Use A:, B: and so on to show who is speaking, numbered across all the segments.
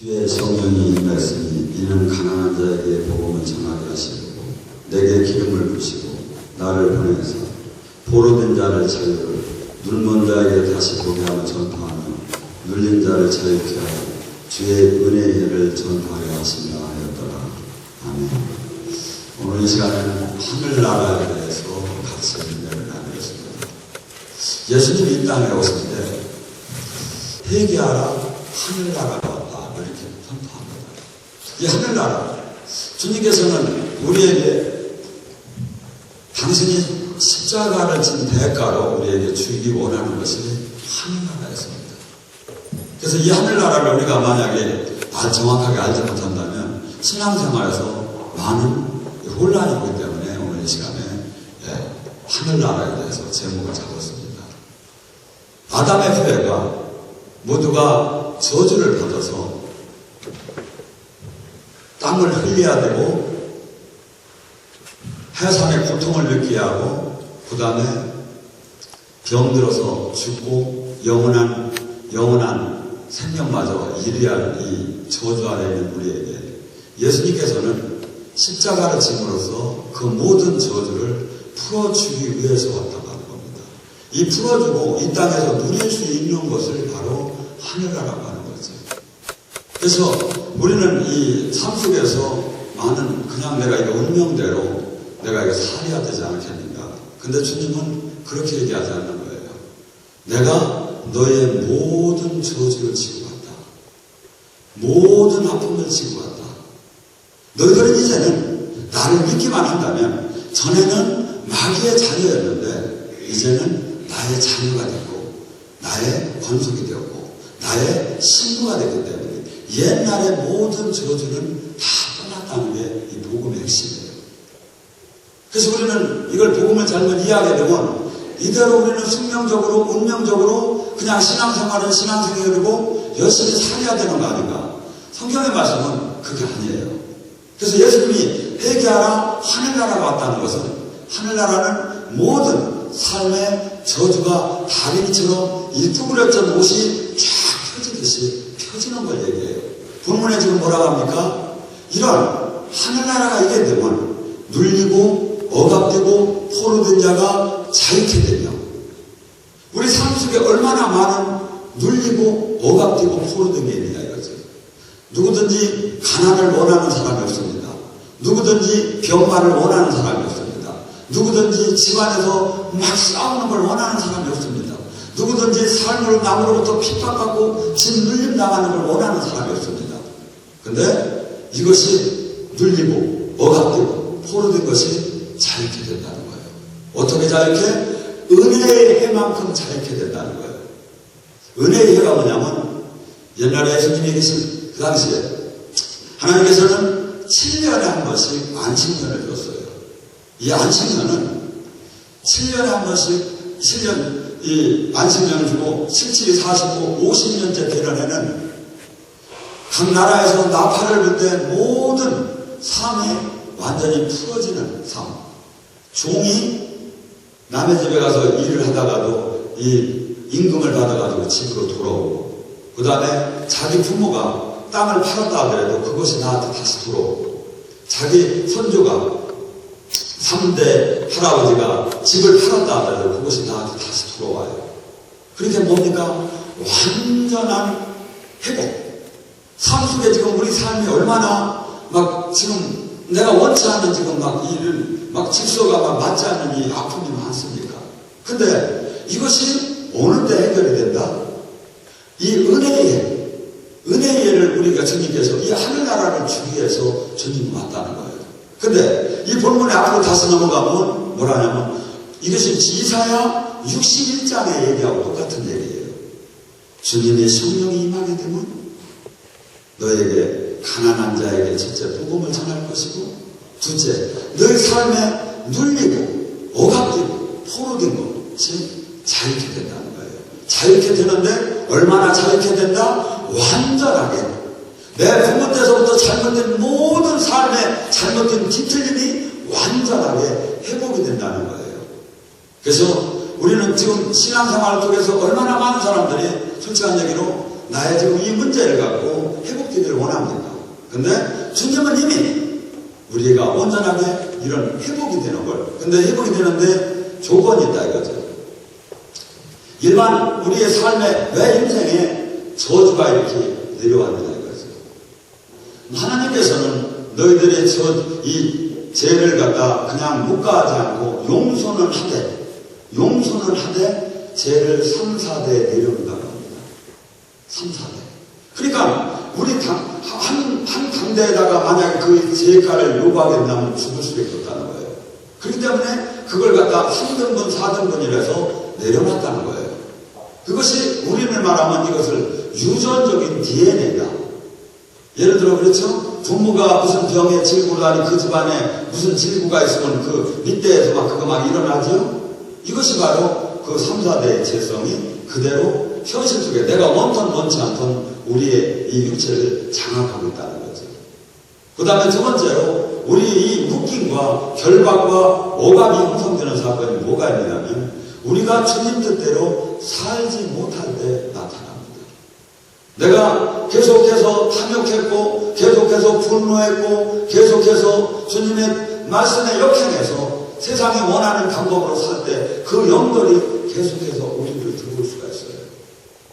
A: 주의 성령이 임했으니 이는 가난한 자에게 복음을 전하게 하시고 내게 기름을 부시고 나를 보내서 포로된 자를 자유를 눈먼 자에게 다시 보게 하며 전파하며 눌린 자를 자유케 하여 주의 은혜의 해를 전파하게 하시며 하였더라. 아멘. 오늘 이 시간에는 하늘나라에 대해서 같이 은혜를 나누겠습니다. 예수님이 이 땅에 오실 때 회개하라 하늘나라가 왔다 이렇게 선포합니다. 이 하늘나라, 주님께서는 우리에게 당신이 십자가를 진 대가로 우리에게 주기 원하는 것이 하늘나라였습니다. 그래서 이 하늘나라를 우리가 만약에 정확하게 알지 못한다면 신앙생활에서 많은 혼란이 오기 때문에 오늘 이 시간에 하늘나라에 대해서 제목을 잡았습니다. 아담의 후예가 모두가 저주를 받아서 땀을 흘려야 되고 해산의 고통을 느끼게 하고 그 다음에 병들어서 죽고 영원한 생명마저 이르할 이 저주 아래 있는 우리에게 예수님께서는 십자가를 짐으로써 그 모든 저주를 풀어주기 위해서 왔다고 하는 겁니다. 이 풀어주고 이 땅에서 누릴 수 있는 것을 바로 하늘나라라고 하는 거죠. 그래서 우리는 이 삶 속에서 많은 그냥 내가 이거 운명대로 내가 이거 살아야 되지 않겠는가. 근데 주님은 그렇게 얘기하지 않는 거예요. 내가 너의 모든 저주를 지고 갔다. 모든 아픔을 지고 갔다. 너희들은 이제는 나를 믿기만 한다면 전에는 마귀의 자녀였는데 이제는 나의 자녀가 됐고 나의 권속이 되었고 나의 신부가 되기 때문에 옛날의 모든 저주는 다 떠났다는 게 이 복음의 핵심이에요. 그래서 우리는 이걸 복음을 잘못 이해하게 되면 이대로 우리는 숙명적으로 운명적으로 그냥 신앙생활은 신앙생활이고 열심히 살아야 되는 거 아닌가. 성경의 말씀은 그게 아니에요. 그래서 예수님이 회개하라 하늘나라가 왔다는 것은 하늘나라는 모든 삶의 저주가 다리미처럼 일두그렸던 옷이 쫙 펴지듯이 펴지는 걸 얘기해요. 본문에 지금 뭐라고 합니까? 이런 하늘나라가 이게 되면 눌리고 억압되고 포로된 자가 자유케 되며 우리 삶 속에 얼마나 많은 눌리고 억압되고 포로된 게 있느냐 이거죠. 누구든지 가난을 원하는 사람이 없습니다. 누구든지 병마를 원하는 사람이 없습니다. 누구든지 집안에서 막 싸우는 걸 원하는 사람이 없습니다. 누구든지 삶을 남으로부터 핍박하고 짓눌림 당하는 걸 원하는 사람이 없습니다. 근데 이것이 눌리고 억압되고 포로된 것이 자유케 된다는 거예요. 어떻게 자유케? 은혜의 해만큼 자유케 된다는 거예요. 은혜의 해가 뭐냐면 옛날에 예수님이 계신 그 당시에 하나님께서는 7년에 한 번씩 안식년을 줬어요. 이 안식년은 7년에 한 번씩 7년 이 안식년을 주고 77이 45, 50년째 되는 해는 각 나라에서 나팔을 불 때 모든 삶이 완전히 풀어지는 삶. 종이 남의 집에 가서 일을 하다가도 이 임금을 받아가지고 집으로 돌아오고 그 다음에 자기 부모가 땅을 팔았다 하더라도 그것이 나한테 다시 돌아오고 자기 선조가 3대 할아버지가 집을 팔았다 하더라도 그것이 나한테 다시 돌아와요. 그러니까 뭡니까? 완전한 회복. 삶 속에 지금 우리 삶이 얼마나 막 지금 내가 원치 않는 지금 막 일을 막 질서가 막 맞지 않는 이 아픔이 많습니까? 근데 이것이 어느 때 해결이 된다? 이 은혜의 예를 우리가 주님께서 이 하늘나라를 주기 위해서 주님이 왔다는 거예요. 근데 이 본문에 앞으로 다시 넘어가면 뭐라냐면 이것이 이사야 61장의 얘기하고 똑같은 얘기예요. 주님의 성령이 임하게 되면 너에게 가난한 자에게 첫째 복음을 전할 것이고 둘째 너의 삶에 눌리고 억압되고 포로된 것이 자유케 된다는 거예요. 자유케 되는데 얼마나 자유케 된다? 완전하게 내 부모 때서부터 잘못된 모든 삶의 잘못된 뒤틀림이 완전하게 회복이 된다는 거예요. 그래서 우리는 지금 신앙생활 속에서 얼마나 많은 사람들이 솔직한 얘기로 나의 지금 이 문제를 갖고 회복되기를 원합니다. 근데 주님은 이미 우리가 온전하게 이런 회복이 되는 걸. 근데 회복이 되는데 조건이 있다 이거죠. 일반 우리의 삶에 왜 인생에 저주가 이렇게 내려왔느냐 이거죠. 하나님께서는 너희들의 이 죄를 갖다 그냥 묵과하지 않고 용서는 하되 죄를 3, 4대 내려온다고 합니다. 3, 4대. 그러니까 우리 한 당대에다가 만약에 그 죄가를 요구하게 된다면 죽을 수밖에 없다는 거예요. 그렇기 때문에 그걸 갖다 3등분, 4등분이라서 내려놨다는 거예요. 그것이 우리를 말하면 이것을 유전적인 DNA다. 예를 들어 그렇죠? 부모가 무슨 병에 질구를 하니 그 집안에 무슨 질구가 있으면 그 밑대에서 막 그거 막 일어나죠? 이것이 바로 그 3, 4대의 죄성이 그대로 현실 속에 내가 원턴 원치 않던 우리의 이 육체를 장악하고 있다는 거죠. 그 다음에 두 번째로 우리 이 묶임과 결박과 오감이 형성되는 사건이 뭐가 있냐면 우리가 주님 뜻대로 살지 못할 때 나타납니다. 내가 계속해서 탐욕했고 계속해서 분노했고 계속해서 주님의 말씀에 역행해서 세상이 원하는 방법으로 살 때 그 영들이 계속해서 우리를 들어올 수가 있어요.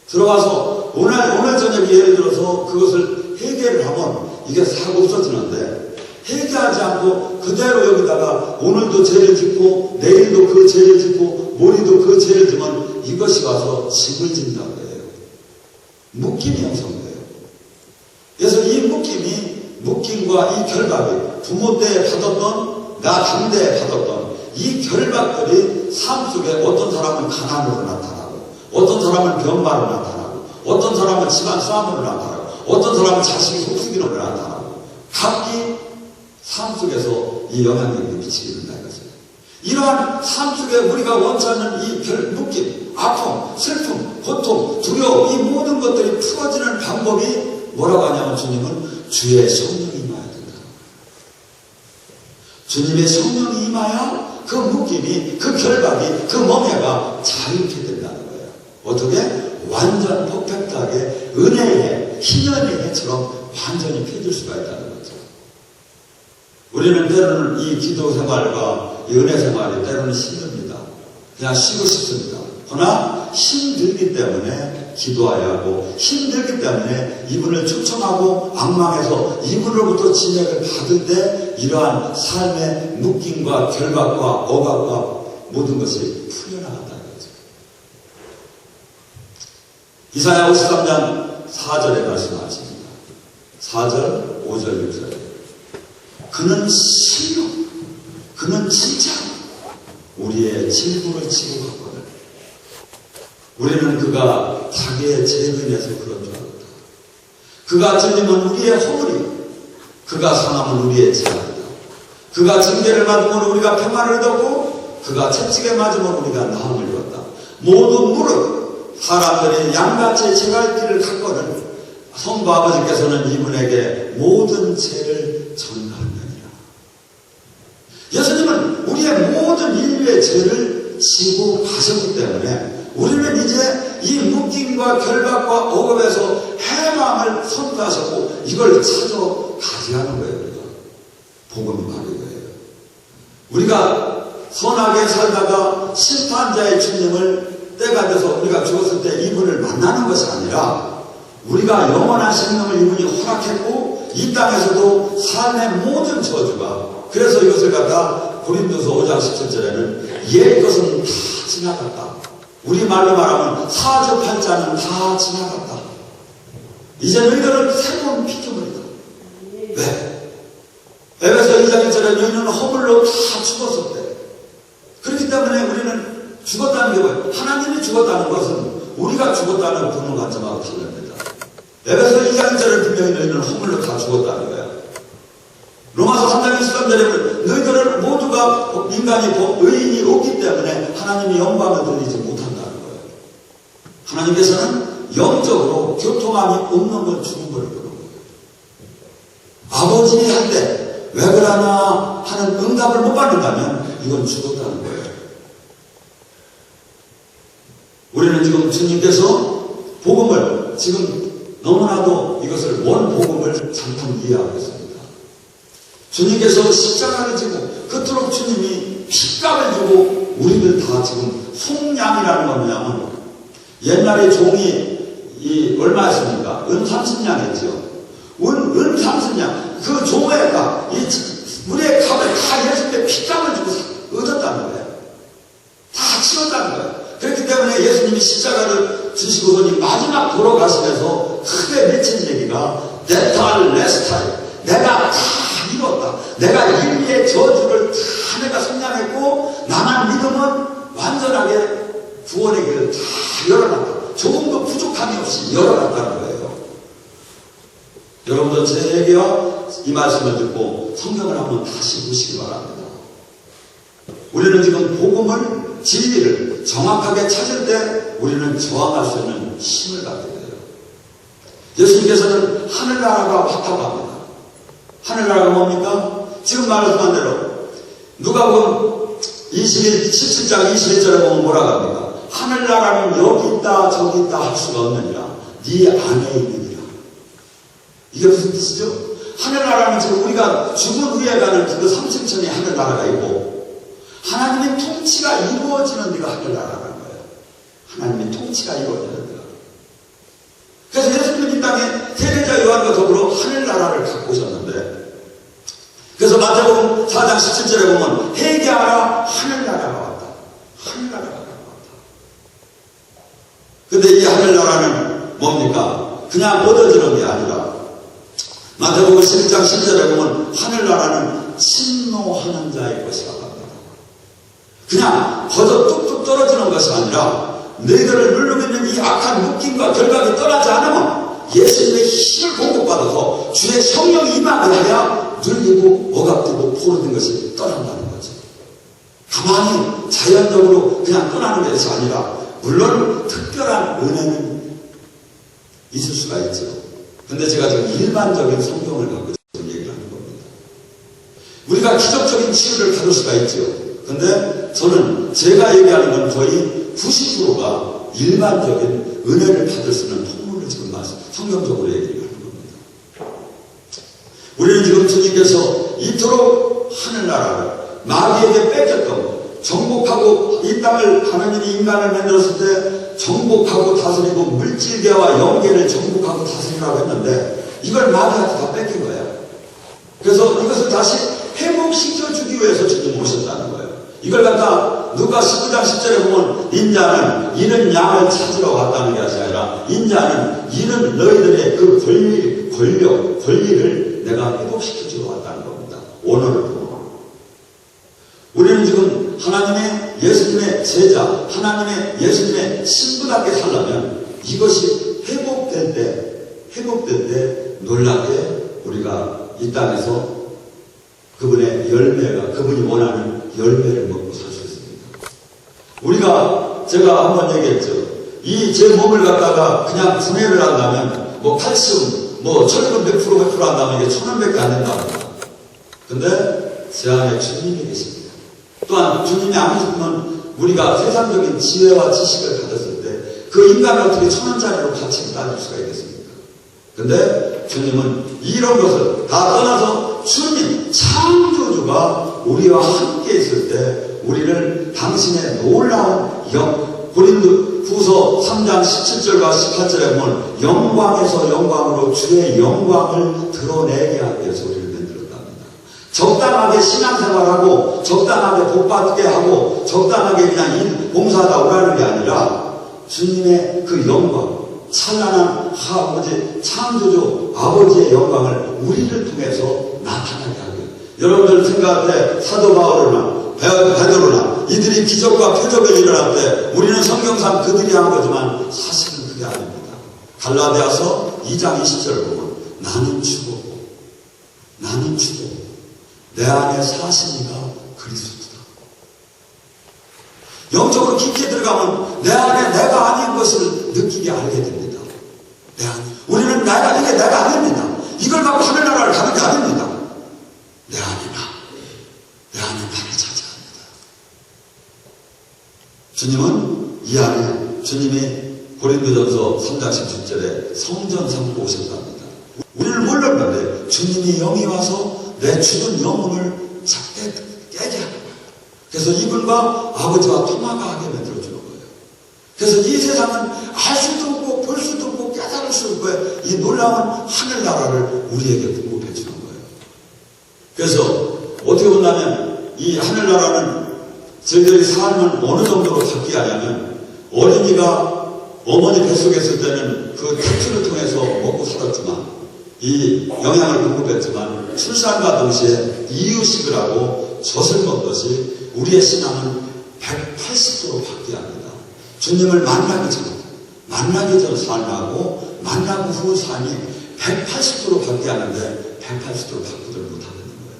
A: 들어와서 오늘 저녁에 예를 들어서 그것을 해결을 하면 이게 싹 없어지는데 해결하지 않고 그대로 여기다가 오늘도 죄를 짓고 내일도 그 죄를 짓고 모레도 그 죄를 지면 이것이 와서 집을 짓는다고 해요. 묶임이 형성돼요. 그래서 이 묶임과 이 결박이 부모 때 받았던 나 당대에 받았던 이 결박들이 삶 속에 어떤 사람은 가난으로 나타나고 어떤 사람은 병마로 나타나고 어떤 사람은 집안 싸움으로 나타나고 어떤 사람은 자식이 속쓰기로 나타나고 각기 삶 속에서 이 영향력이 미치게 된다 이거죠. 이러한 삶 속에 우리가 원치 않는 이 묶임, 아픔, 슬픔, 고통, 두려움 이 모든 것들이 풀어지는 방법이 뭐라고 하냐면 주님은 주의 성령이 임해야 된다. 주님의 성령이 임하여 그 묶임이, 그 결박이, 그 멍해가 자유케 된다는 거예요. 어떻게? 완전 퍼펙트하게 은혜의 희년의 해처럼 완전히 펴질 수가 있다는 거죠. 우리는 때로는 이 기도 생활과 이 은혜 생활이 때로는 힘듭니다. 그냥 쉬고 싶습니다. 그러나 힘들기 때문에 기도해야 하고 힘들기 때문에 이분을 초청하고 악망해서 이분으로부터 진액을 받을 때 이러한 삶의 묶임과 결박과 억압과 모든 것이 풀려나간다는 거죠. 이사야 53장 4절에 말씀하십니다. 4절, 5절, 6절. 그는 신료, 그는 진짜 우리의 질부를 지고 갔거든. 우리는 그가 자기의 죄로 인해서 그런 줄 알았다. 그가 찔리면 우리의 허물이, 그가 상하면 우리의 죄악이다. 그가 징계를 받으면 우리가 평안을 얻었고 그가 채찍에 맞으면 우리가 나음을 얻었다. 모든 무릇 사람들이 양같이 제갈 길을 갔거든 성부 아버지께서는 이분에게 모든 죄를 전가하느니라. 예수님은 우리의 모든 인류의 죄를 지고 가셨기 때문에 우리는 이제 이 묶임과 결박과 억압에서 해방을 선포하셨고 이걸 찾아가지 하는 거예요. 우리가 복음이 바로 이거예요. 우리가 선하게 살다가 심판자의 주님을 때가 돼서 우리가 죽었을 때 이분을 만나는 것이 아니라 우리가 영원한 생명을 이분이 허락했고 이 땅에서도 삶의 모든 저주가 그래서 이것을 갖다 고린도서 5장 17절에는 옛 것은 다 지나갔다. 우리 말로 말하면 사주팔자는 다 지나갔다. 이제 너희들은 새로운 피조물이다. 왜? 에베소 2장 1절에 너희는 허물로 다 죽었었대. 그렇기 때문에 우리는 죽었다는 게 뭐예요? 하나님이 죽었다는 것은 우리가 죽었다는 보는 관점하고 틀립니다. 에베소 2장 1절에 분명히 너희는 허물로 다 죽었다는 거야. 로마서 3장 23절에 너희들은 모두가 인간이 의인이 없기 때문에 하나님이 영광을 돌리지 못한다는 거예요. 하나님께서는 영적으로 교통함이 없는 건 죽은 거를 보는 거예요. 아버지 할 때 왜 그러나 하는 응답을 못 받는다면 이건 죽었다는 거예요. 우리는 지금 주님께서 복음을 지금 너무나도 이것을 원 복음을 잘못 이해하고 있습니다. 주님께서 십자가를 지고 그토록 주님이 핏값을 주고 우리를 다 지금 속량이라는 건 뭐냐면 옛날에 종이 얼마였습니까? 은 30냥이었죠. 은 30냥. 그 종의 값, 우리의 값을 다 예수님의 핏값을 주고 얻었다는 거예요. 다 치웠다는 거예요. 그렇기 때문에 예수님이 십자가를 주시고서니 마지막 돌아가시면서 크게 외친 얘기가 네탈레스타이, 내가 다 이뤘다. 내가 인류의 저주를 다 내가 성량했고 나만 믿으면 완전하게 구원의 길을 다 열어놨다. 조금도 부족함이 없이 열어놨다는 거예요. 여러분도 제 얘기와 이 말씀을 듣고 성경을 한번 다시 보시기 바랍니다. 우리는 지금 복음을, 진리를 정확하게 찾을 때 우리는 저항할 수 있는 힘을 갖게 돼요. 예수님께서는 하늘나라가 왔다고 합니다. 하늘나라가 뭡니까? 지금 말씀한 대로 누가복음 17장 21절에 보면 뭐라고 합니까? 하늘나라는 여기 있다 저기 있다 할 수가 없느니라 네 안에 있느니라. 이게 무슨 뜻이죠? 하늘나라는 지금 우리가 죽은 후에 가는 그 3층천에 하늘나라가 있고 하나님의 통치가 이루어지는 데가 하늘나라라는 거예요. 하나님의 통치가 이루어지는 데가. 그래서 예수님은 이 땅에 세례자 요한과 더불어 하늘나라를 갖고 오셨는데, 그래서 마태복음 4장 17절에 보면 회개하라 하늘나라가 왔다. 하늘나라가 왔다. 근데 이 하늘나라는 뭡니까? 그냥 얻어지는 게 아니라 마태복음 11장 10절에 보면 하늘나라는 침노하는 자의 것이라고 합니다. 그냥 거저 뚝뚝 떨어지는 것이 아니라 너희들을 누르고 있는 이 악한 묶임과 결박이 떠나지 않으면 예수님의 힘을 공급받아서 주의 성령이 임하게 해야 눌리고 억압되고 포로된 것이 떠난다는 거죠. 가만히 자연적으로 그냥 떠나는 것이 아니라 물론 특별한 은혜는 있을 수가 있죠. 근데 제가 지금 일반적인 성경을 갖고 지금 얘기를 하는 겁니다. 우리가 기적적인 치유를 받을 수가 있죠. 근데 저는 제가 얘기하는 건 거의 90%가 일반적인 은혜를 받을 수 있는 통로를 지금 성경적으로 얘기를 하는 겁니다. 우리는 지금 주님께서 이토록 하늘나라를 마귀에게 뺏겼던 것, 정복하고 이 땅을 하나님이 인간을 만들었을 때 정복하고 다스리고 물질계와 영계를 정복하고 다스리라고 했는데 이걸 마귀한테 다 뺏긴 거예요. 그래서 이것을 다시 회복시켜주기 위해서 주님 오셨다는 거예요. 이걸 갖다 누가 19장 10절에 보면 인자는 잃은 양을 찾으러 왔다는 게 아니라 인자는 잃은 너희들의 그 권리를 내가 회복시켜주러 왔다는 겁니다. 오늘은 우리는 지금 하나님의 예수님의 제자, 하나님의 예수님의 신부답게 살려면 이것이 회복될 때 놀랍게 우리가 이 땅에서 그분의 열매가, 그분이 원하는 열매를 먹고 살 수 있습니다. 제가 한번 얘기했죠. 이 제 몸을 갖다가 그냥 분해를 한다면, 칼슘, 철분 100% 한다면 이게 1000원밖에 안 된다고 합니다. 근데 제 안에 주님이 계십니다. 또한 주님이 안 계시면 우리가 세상적인 지혜와 지식을 가졌을 때 그 인간을 어떻게 1000원짜리로 가치를 따질 수가 있겠습니까? 근데 주님은 이런 것을 다 떠나서 주님, 창조주가 우리와 함께 있을 때 우리를 당신의 놀라운 고린도후서 3장 17절과 18절에 보면 영광에서 영광으로 주의 영광을 드러내게 하기 위해서 우리를 만들었답니다. 적당하게 신앙생활하고 적당하게 복받게 하고 적당하게 그냥 봉사하다 오라는 게 아니라 주님의 그 영광, 찬란한 아버지, 창조주 아버지의 영광을 우리를 통해서 나타나게 하기. 여러분들 생각할 때 사도 바울이나 베드로나 이들이 기적과 표적을 일어날 때 우리는 성경상 그들이 한 거지만 사실은 그게 아닙니다. 갈라디아서 2장 20절을 보면 나는 죽었고 내 안에 사시니가 그리스도다. 영적으로 깊게 들어가면 내 안에 내가 아닌 것을 느끼게 알게 됩니다. 우리는 내가 아닌 게 내가 아닙니다. 이걸 갖고 하늘나라를 가는 게 아닙니다. 내 안에 나를 차지합니다. 주님은 이 안에 주님의 고린도전서 3장 17절에 성전 삼고 오셨답니다. 우리는 몰랐는데 주님이 영이 와서 내 죽은 영혼을 깨게 하는 거예요. 그래서 이분과 아버지와 통화하게 만들어주는 거예요. 그래서 이 세상은 알 수도 없고 볼 수도 없고 깨달을 수 없고 이 놀라운 하늘나라를 우리에게 공급해 주는 거예요. 그래서 어떻게 본다면 이 하늘나라는 저희들이 삶을 어느 정도로 바뀌게 하냐면 어린이가 어머니 뱃속에 있을 때는 그 태초를 통해서 먹고 살았지만 이 영양을 공급했지만 출산과 동시에 이유식을 하고 젖을 먹듯이 우리의 신앙은 180도로 바뀌어야 합니다. 주님을 만나기 전 삶하고 만나고 후 삶이 180도로 바뀌어야 하는데 180도로 바꾸지를 못하는 거예요.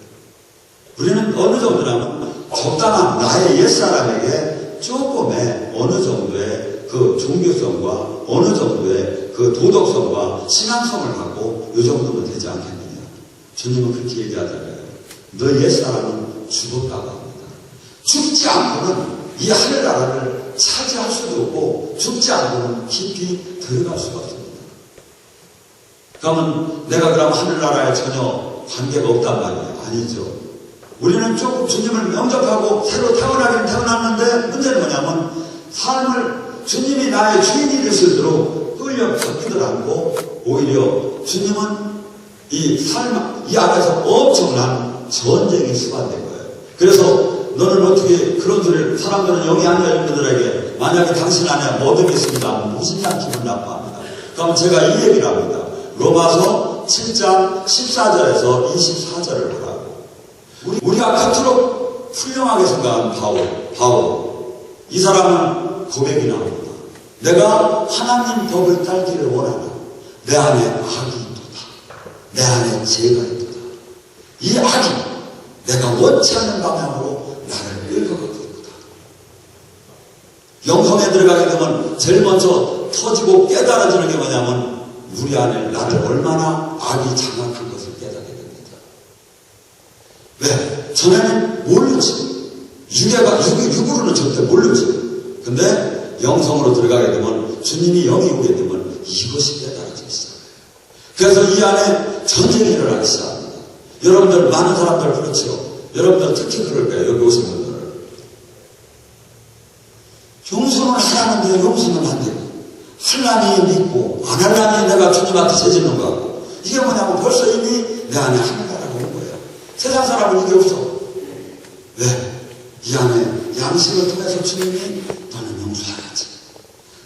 A: 우리는 어느 정도냐면 적당한 나의 옛사람에게 조금의 어느 정도의 그 종교성과 어느 정도의 그 도덕성과 신앙성을 갖고 이 정도면 되지 않겠느냐. 주님은 그렇게 얘기하잖아요. 너 옛사람은 죽었다고 합니다. 죽지 않고는 이 하늘나라를 차지할 수도 없고 죽지 않고는 깊이 들어갈 수가 없습니다. 그러면 내가 그럼 하늘나라에 전혀 관계가 없단 말이에요. 아니죠. 우리는 조금 주님을 영접하고 새로 태어나긴 태어났는데 문제는 뭐냐면 삶을 주님이 나의 주인이 되실도록 끌려 바꾸들 않고 오히려 주님은 이 안에서 엄청난 전쟁이 수반된 거예요. 그래서 너는 어떻게 그런 소리를 사람들은 영이 안 열린 분들에게 만약에 당신 안에 모든 게 있습니다. 무슨 양 기분 나빠합니다. 그럼 제가 이 얘기를 합니다. 로마서 7장 14절에서 24절을 보라고. 우리가 그토록 훌륭하게 생각한 바울. 이 사람은 고백이 나옵니다. 내가 하나님 법을 따르기를 원하나 내 안에 악이 있도다. 내 안에 죄가 있도다. 이 악이 내가 원치 않는 방향으로 나를 끌어가고 있도다. 영성에 들어가게 되면 제일 먼저 터지고 깨달아지는 게 뭐냐면 우리 안에 나를 얼마나 악이 장악한 것을 깨닫게 됩니다. 왜? 전에는 모르지. 육으로는 절대 모르지. 근데 영성으로 들어가게 되면 주님이 영이 오게 되면 이것이 깨달아지기 시작해요. 그래서 이 안에 전쟁이 일어나기 시작합니다. 여러분들 많은 사람들 그렇죠. 여러분들 특히 그럴 거예요. 여기 오신 분들은. 용서는 하라는데 용서는 안 되고 하려니 믿고 안 하려니 내가 주님한테 세지는 거 같고 이게 뭐냐면 벌써 이미 내 안에 하늘나라가 온 거예요. 세상 사람은 이게 없어. 왜? 이 안에 양식을 통해서 주님이 너는 용서해야지.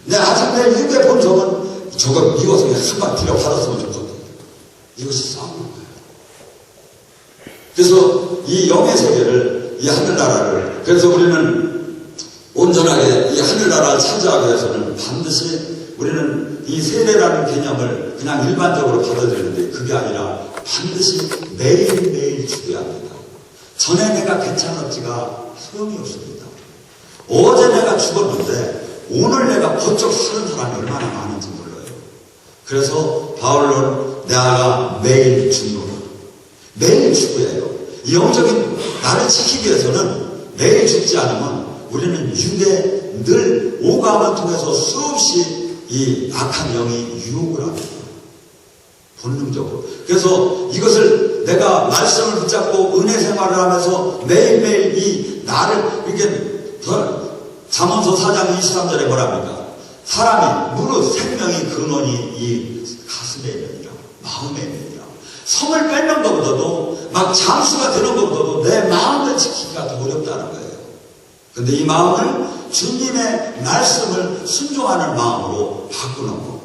A: 내 아직 내 육의 본성은 저거 이것을 한방 필요 받았으면 좋거든. 이것이 싸우는 거예요. 그래서 이 영의 세계를 이 하늘나라를 그래서 우리는 온전하게 이 하늘나라를 차지하기 위해서는 반드시 우리는 이 세례라는 개념을 그냥 일반적으로 받아들이는데 그게 아니라 반드시 매일매일 죽어야 합니다. 전에 내가 괜찮았지가 소용이 없습니다. 어제 내가 죽었는데 오늘 내가 번쩍 사는 사람이 얼마나 많은지 몰라요. 그래서 바울은 내가 매일 죽노라. 매일 죽어야 해요. 이 영적인 나를 지키기 위해서는 매일 죽지 않으면 우리는 육에 늘 오감을 통해서 수없이 이 악한 영이 유혹을 합니다. 본능적으로. 그래서 이것을 내가 말씀을 붙잡고 은혜 생활을 하면서 매일매일 이 나를 이렇게 잠언서 4장 23절에 뭐랍니까? 사람이 무릇 생명의 근원이 이 가슴에 있느니라. 마음에 있느니라. 성을 뺏는 것보다도 막 잠수가 되는 것보다도 내 마음을 지키기가 더 어렵다는 거예요. 근데 이 마음을 주님의 말씀을 순종하는 마음으로 바꾸는 거.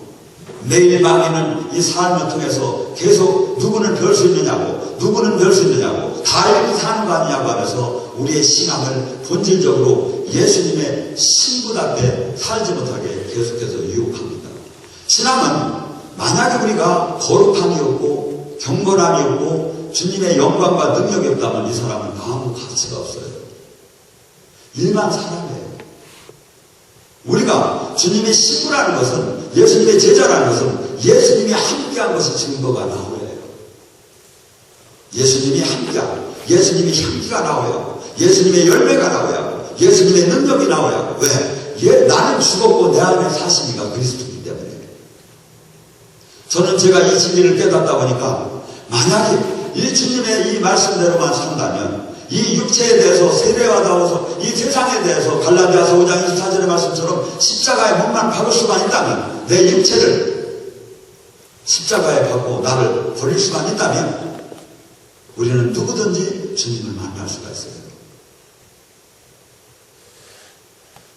A: 매일 망이는 이 삶을 통해서 계속 누구는 별 수 있느냐고 누구는 별 수 있느냐고 다 이렇게 사는 거 아니냐고 하면서 우리의 신앙을 본질적으로 예수님의 신부답게 살지 못하게 계속해서 유혹합니다. 신앙은 만약에 우리가 거룩함이 없고 경건함이 없고 주님의 영광과 능력이 없다면 이 사람은 아무 가치가 없어요. 일반 사람이에요. 우리가 주님의 신부라는 것은 예수님의 제자라는 것은 예수님이 함께한 것이 증거가 나오여요. 예수님이 함께하고 예수님이 향기가 나와야 하고 예수님의 열매가 나와야 하고 예수님의 능력이 나와야 하고 왜? 나는 죽었고 내 안에 사신 이가 그리스도이기 때문에. 저는 제가 이 진리를 깨닫다 보니까 만약에 이 주님의 이 말씀대로만 산다면 이 육체에 대해서 세례받아서 이 세상에 대해서 갈라디아서 5장 24절의 말씀처럼 십자가에 몸만 박을 수만 있다면, 내 육체를 십자가에 박고 나를 버릴 수만 있다면 우리는 누구든지 주님을 만날 수가 있어요.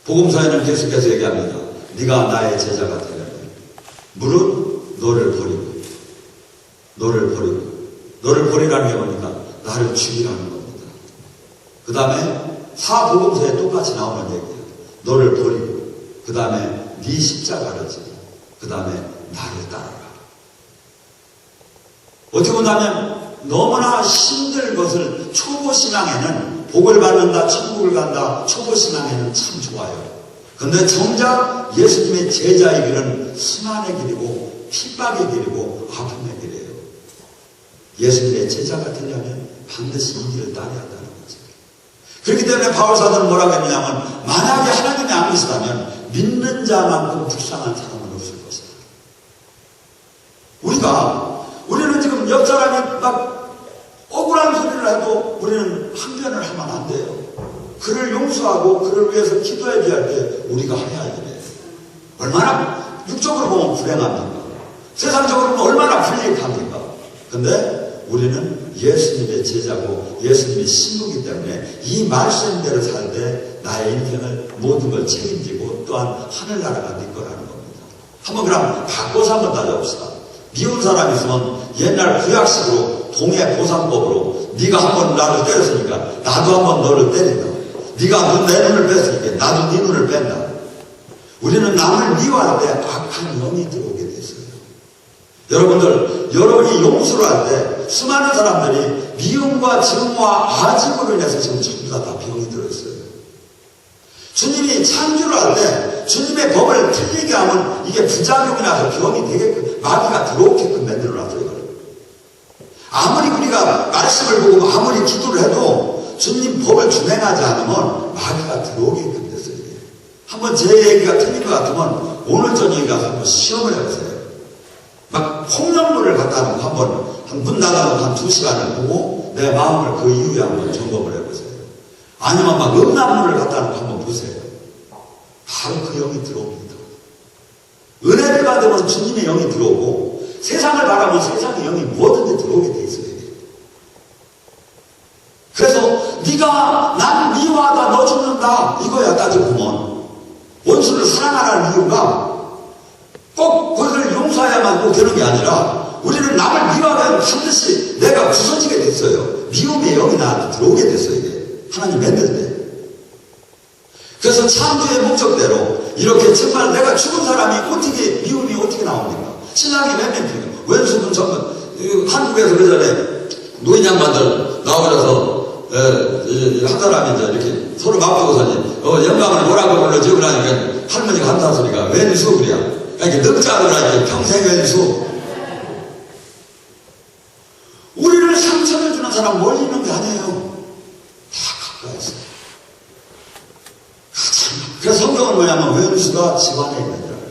A: 복음서에는 계속해서 얘기합니다. 네가 나의 제자가 되려면 무릇 너를 버리라는 게 뭐니까 나를 죽이라는 겁니다. 그 다음에 사복음서에 똑같이 나오는 얘기예요. 너를 버리고 그 다음에 네 십자가를 지고 그 다음에 나를 따라라. 어떻게 본다면 너무나 힘들 것을 초보신앙에는 복을 받는다, 천국을 간다, 초보신앙에는 참 좋아요. 근데 정작 예수님의 제자의 길은 수난의 길이고 핍박의 길이고 아픔의 길이에요. 예수님의 제자가 되려면 반드시 이 길을 따라야 한다는 거죠. 그렇기 때문에 바울사도는 뭐라고 했냐면, 만약에 하나님이 안 계시다면 믿는 자만큼 불쌍한 사람은 없을 것이다. 우리는 지금 옆 사람이 막 억울한 소리를 해도 우리는 항변을 하면 안 돼요. 그를 용서하고 그를 위해서 기도해 줘야 할 때 우리가 해야 돼요. 얼마나 육적으로 보면 불행합니까? 세상적으로 보면 얼마나 불리합니까? 근데 우리는 예수님의 제자고 예수님의 신부이기 때문에 이 말씀대로 살 때 나의 인생을 모든 걸 책임지고 또한 하늘나라가 네 거라는 겁니다. 한번 그럼 바꿔서 한번 따져봅시다. 미운 사람이 있으면 옛날 구약식으로 동해 보상법으로 네가 한번 나를 때렸으니까 나도 한번 너를 때린다. 네가 내 눈을 뺐으니까 나도 네 눈을 뺀다. 우리는 남을 미워할 때 악한 영이 들어오게 됐어요. 여러분이 용서를 할 때 수많은 사람들이 미움과 증오와 아집으로 인해서 지금 전부 다 병이 들어있어요. 주님이 창조를 할 때 주님의 법을 틀리게 하면 이게 부작용이 나서 병이 되게끔, 마귀가 들어오게끔 만들어놨어요. 아무리 우리가 말씀을 보고 아무리 기도를 해도 주님 법을 준행하지 않으면 마귀가 들어오게끔 됐어요. 한번 제 얘기가 틀린 것 같으면 오늘 저녁에 가서 한번 시험을 해보세요. 막 폭력물을 갖다 놓고 한번 문 닫아놓고 한 2시간을 보고 내 마음을 그 이후에 한번 점검을 해보세요. 아니면 막 음란물을 갖다 놓고 한번 보세요. 바로 그 영이 들어옵니다. 은혜를 받으면 주님의 영이 들어오고 세상을 바라보면 세상의 영이 뭐든지 들어오게 돼 있어요. 그래서 네가 난 미워하다 너 죽는다 이거야. 따져보면 원수를 사랑하라는 이유가 꼭 그것을 용서해야만 꼭 되는 게 아니라 우리는 남을 미워하면 반드시 내가 부서지게 됐어요. 미움의 영이 나한테 들어오게 됐어요. 이게 하나님 만들 때. 그래서 창조의 목적대로 이렇게 정말 내가 죽은 사람이 어떻게 미움이 어떻게 나옵니까? 신랑이 몇 명입니까? 왼수분 전부 한국에서 그 전에 노인 양반들 나오셔서 한 사람이 이제 이렇게 서로 맞보고서니 영감을 뭐라고 불러지? 그러니까 할머니가 한다는 소리가 왼수 그래야. 그러니까 넉자로라니까 평생 왼수. 우리를 상처를 주는 사람 멀리 있는 게 아니에요. 다 가까이 있어요. 그래서 성경은 뭐냐면 왼수가 집안에 있는 줄 알았어요.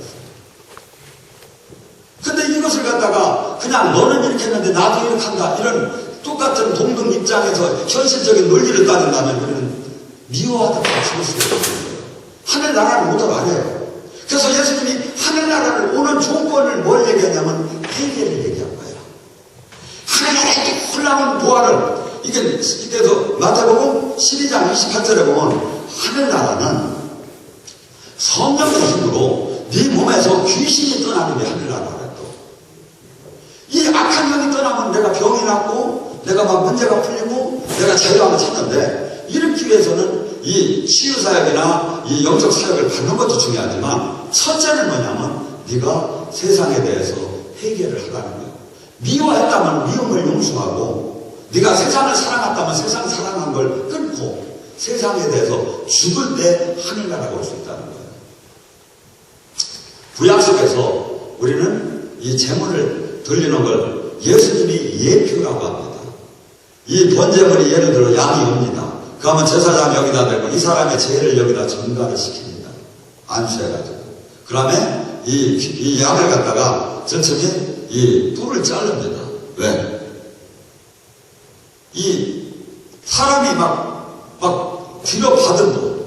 A: 근데 이것을 갖다가 그냥 너는 이렇게 했는데 나도 이렇게 한다 이런 똑같은 동등 입장에서 현실적인 논리를 따진다면 우리는 미워하다가 죽을 수가 없어요. 하늘나라를 못 알아요. 그래서 예수님이 하늘나라를 오는 조건을 뭘 얘기하냐면 회개를 얘기한 거예요. 하늘나라에 홀라운 보화를 이때도 마태복음 12장 28절에 보면 하늘나라는 성령의 힘으로 네 몸에서 귀신이 떠나는 게 하늘나라래요. 이 악한 영이 떠나면 내가 병이 낫고 내가 막 문제가 풀리고 내가 자유함을 찾는데 이렇기 위해서는 이 치유사역이나 이 영적 사역을 받는 것도 중요하지만 첫째는 뭐냐면 네가 세상에 대해서 회개를 하라는 거예요. 미워했다면 미움을 용서하고 네가 세상을 사랑했다면 세상 사랑한 걸 끊고 세상에 대해서 죽을 때 하늘나라가 올 수 있다는 거예요. 구약 속에서 우리는 이 제물을 돌리는 걸 예수님이 예표라고 합니다. 이 번제물이 예를 들어 양이 옵니다. 그러면 제사장이 여기다 대고 이 사람의 죄를 여기다 전가를 시킵니다. 안수해가지고. 그 다음에 이 약을 갖다가 천천히 이 뿔을 자릅니다. 왜? 이 사람이 막 뒤로 받은 거,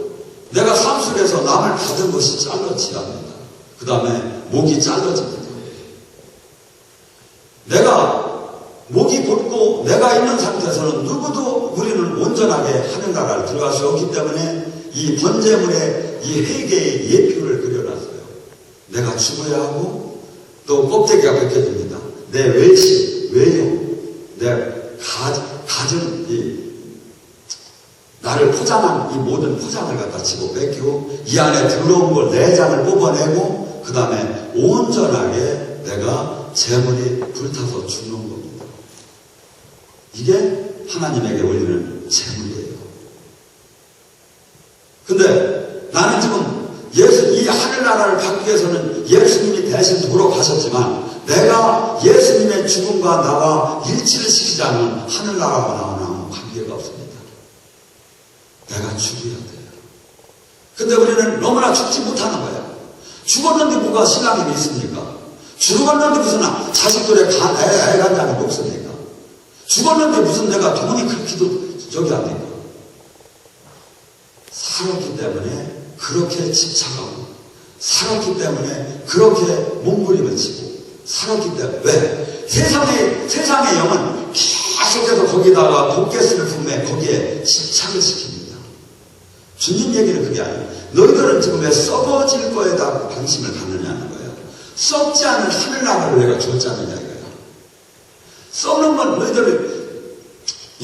A: 내가 산술에서 남을 받은 것이 잘라지야 합니다. 그 다음에 목이 잘라집니다. 내가 목이 붓고 내가 있는 상태에서는 누구도 우리는 온전하게 하늘나라를 들어갈 수 없기 때문에 이 번제물에 이 회개의 예표를 그려놨어요. 내가 죽어야 하고 또 껍데기가 벗겨집니다. 내 외식, 외형, 내 가진 나를 포장한 이 모든 포장을 갖다 치고 뺏기고 이 안에 들어온 걸 내장을 뽑아내고 그 다음에 온전하게 내가 재물이 불타서 죽는 겁니다. 이게 하나님에게 올리는 재물이에요. 근데 나는 지금 이 하늘나라를 받기 위해서는 예수님이 대신 돌아가셨지만 내가 예수님의 죽음과 나와 일치를 시키지 않으면 하늘나라와 나와는 관계가 없습니다. 내가 죽어야 돼요. 근데 우리는 너무나 죽지 못하는 거야. 죽었는데 뭐가 신앙이 있습니까? 죽었는데 무슨 자식들의 애간장이 먹습니까? 죽었는데 무슨 내가 돈이 그렇게도 저기 안 됩니까? 살았기 때문에 그렇게 집착하고 살았기 때문에 그렇게 몸부림을 치고 살았기 때문에 왜? 세상의 영은 계속해서 거기다가 독개스를 품에 거기에 집착을 시킵니다. 주님 얘기는 그게 아니에요. 너희들은 지금 왜 썩어질 거에다 관심을 갖느냐는 거예요. 썩지 않은 하늘나라를 내가 줬자느냐 이거예요. 썩는 건 너희들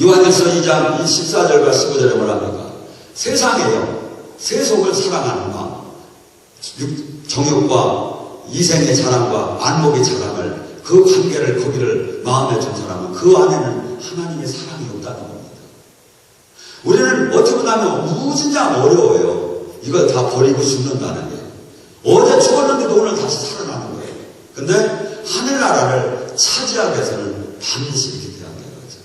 A: 요한일서 2장 14절과 15절에 뭐랍니까? 세상의 영, 세속을 사랑하는 마음, 정욕과 이생의 자랑과 안목의 자랑을 그 관계를 거기를 마음에 준 사람은 그 안에는 하나님의 사랑이 없다는 겁니다. 우리는 어떻게 보면 무진장 어려워요. 이걸 다 버리고 죽는다는 게. 어제 죽었는데도 오늘 다시 살아나는 거예요. 근데 하늘나라를 차지하기 위해서는 반드시 이렇게 돼야 한다는 거죠.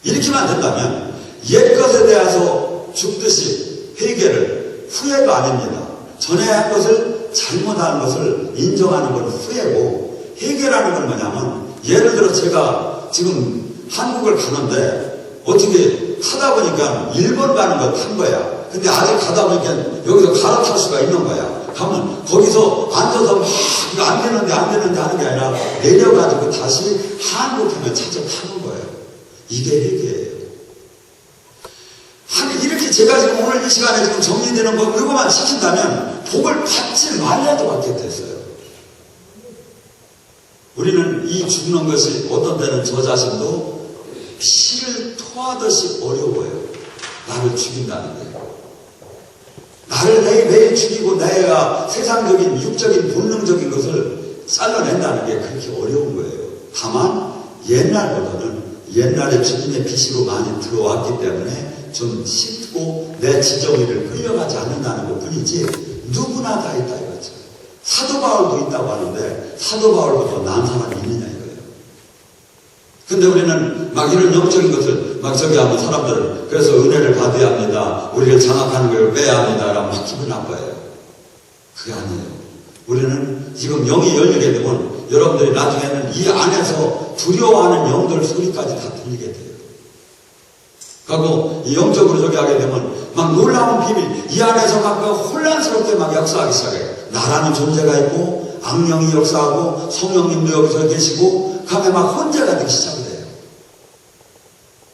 A: 이렇게만 된다면 옛것에 대해서 죽듯이 회개를 후회가 아닙니다. 전에 한 것을 잘못한 것을 인정하는 건 후회고 회개라는 건 뭐냐면 예를 들어 제가 지금 한국을 가는데 어떻게 하다 보니까 일본 가는 거 탄 거야. 근데 아직 가다 보니까 여기서 갈아탈 수가 있는 거야. 가면 거기서 앉아서 막 이거 안 되는데 하는 게 아니라 내려가지고 다시 한국행을 찾아 타는 거예요. 이게 회개예요. 이렇게 제가 지금 오늘 이 시간에 지금 정리되는 거 그거만 시킨다면 복을 받지 말라도 받게 됐어요. 우리는 이 죽는 것이 어떤 때는 저 자신도 피를 토하듯이 어려워요. 나를 죽인다는 게. 나를 매일 죽이고 내가 세상적인 육적인 본능적인 것을 잘라낸다는 게 그렇게 어려운 거예요. 다만 옛날보다는 옛날에 주님의 빛으로 많이 들어왔기 때문에 좀 쉽고 내 지정의를 끌려가지 않는다는 것 뿐이지 누구나 다 있다 이거죠. 사도 바울도 있다고 하는데 사도 바울보다 나은 사람이 있느냐 이거예요. 근데 우리는 막 이런 영적인 것을 막 저기 하면 사람들은 그래서 은혜를 받아야 합니다. 우리를 장악하는 걸 빼야 합니다. 라고 막 기분 나빠요. 그게 아니에요. 우리는 지금 영이 열리게 되면 여러분들이 나중에는 이 안에서 두려워하는 영들 소리까지 다 들리게 돼요. 그리고 영적으로 저기 하게 되면 막 놀라운 비밀, 이 안에서 막 혼란스럽게 막 역사하기 시작해요. 나라는 존재가 있고 악령이 역사하고 성령님도 여기서 계시고 그다음에 막 혼재가 되기 시작이 돼요.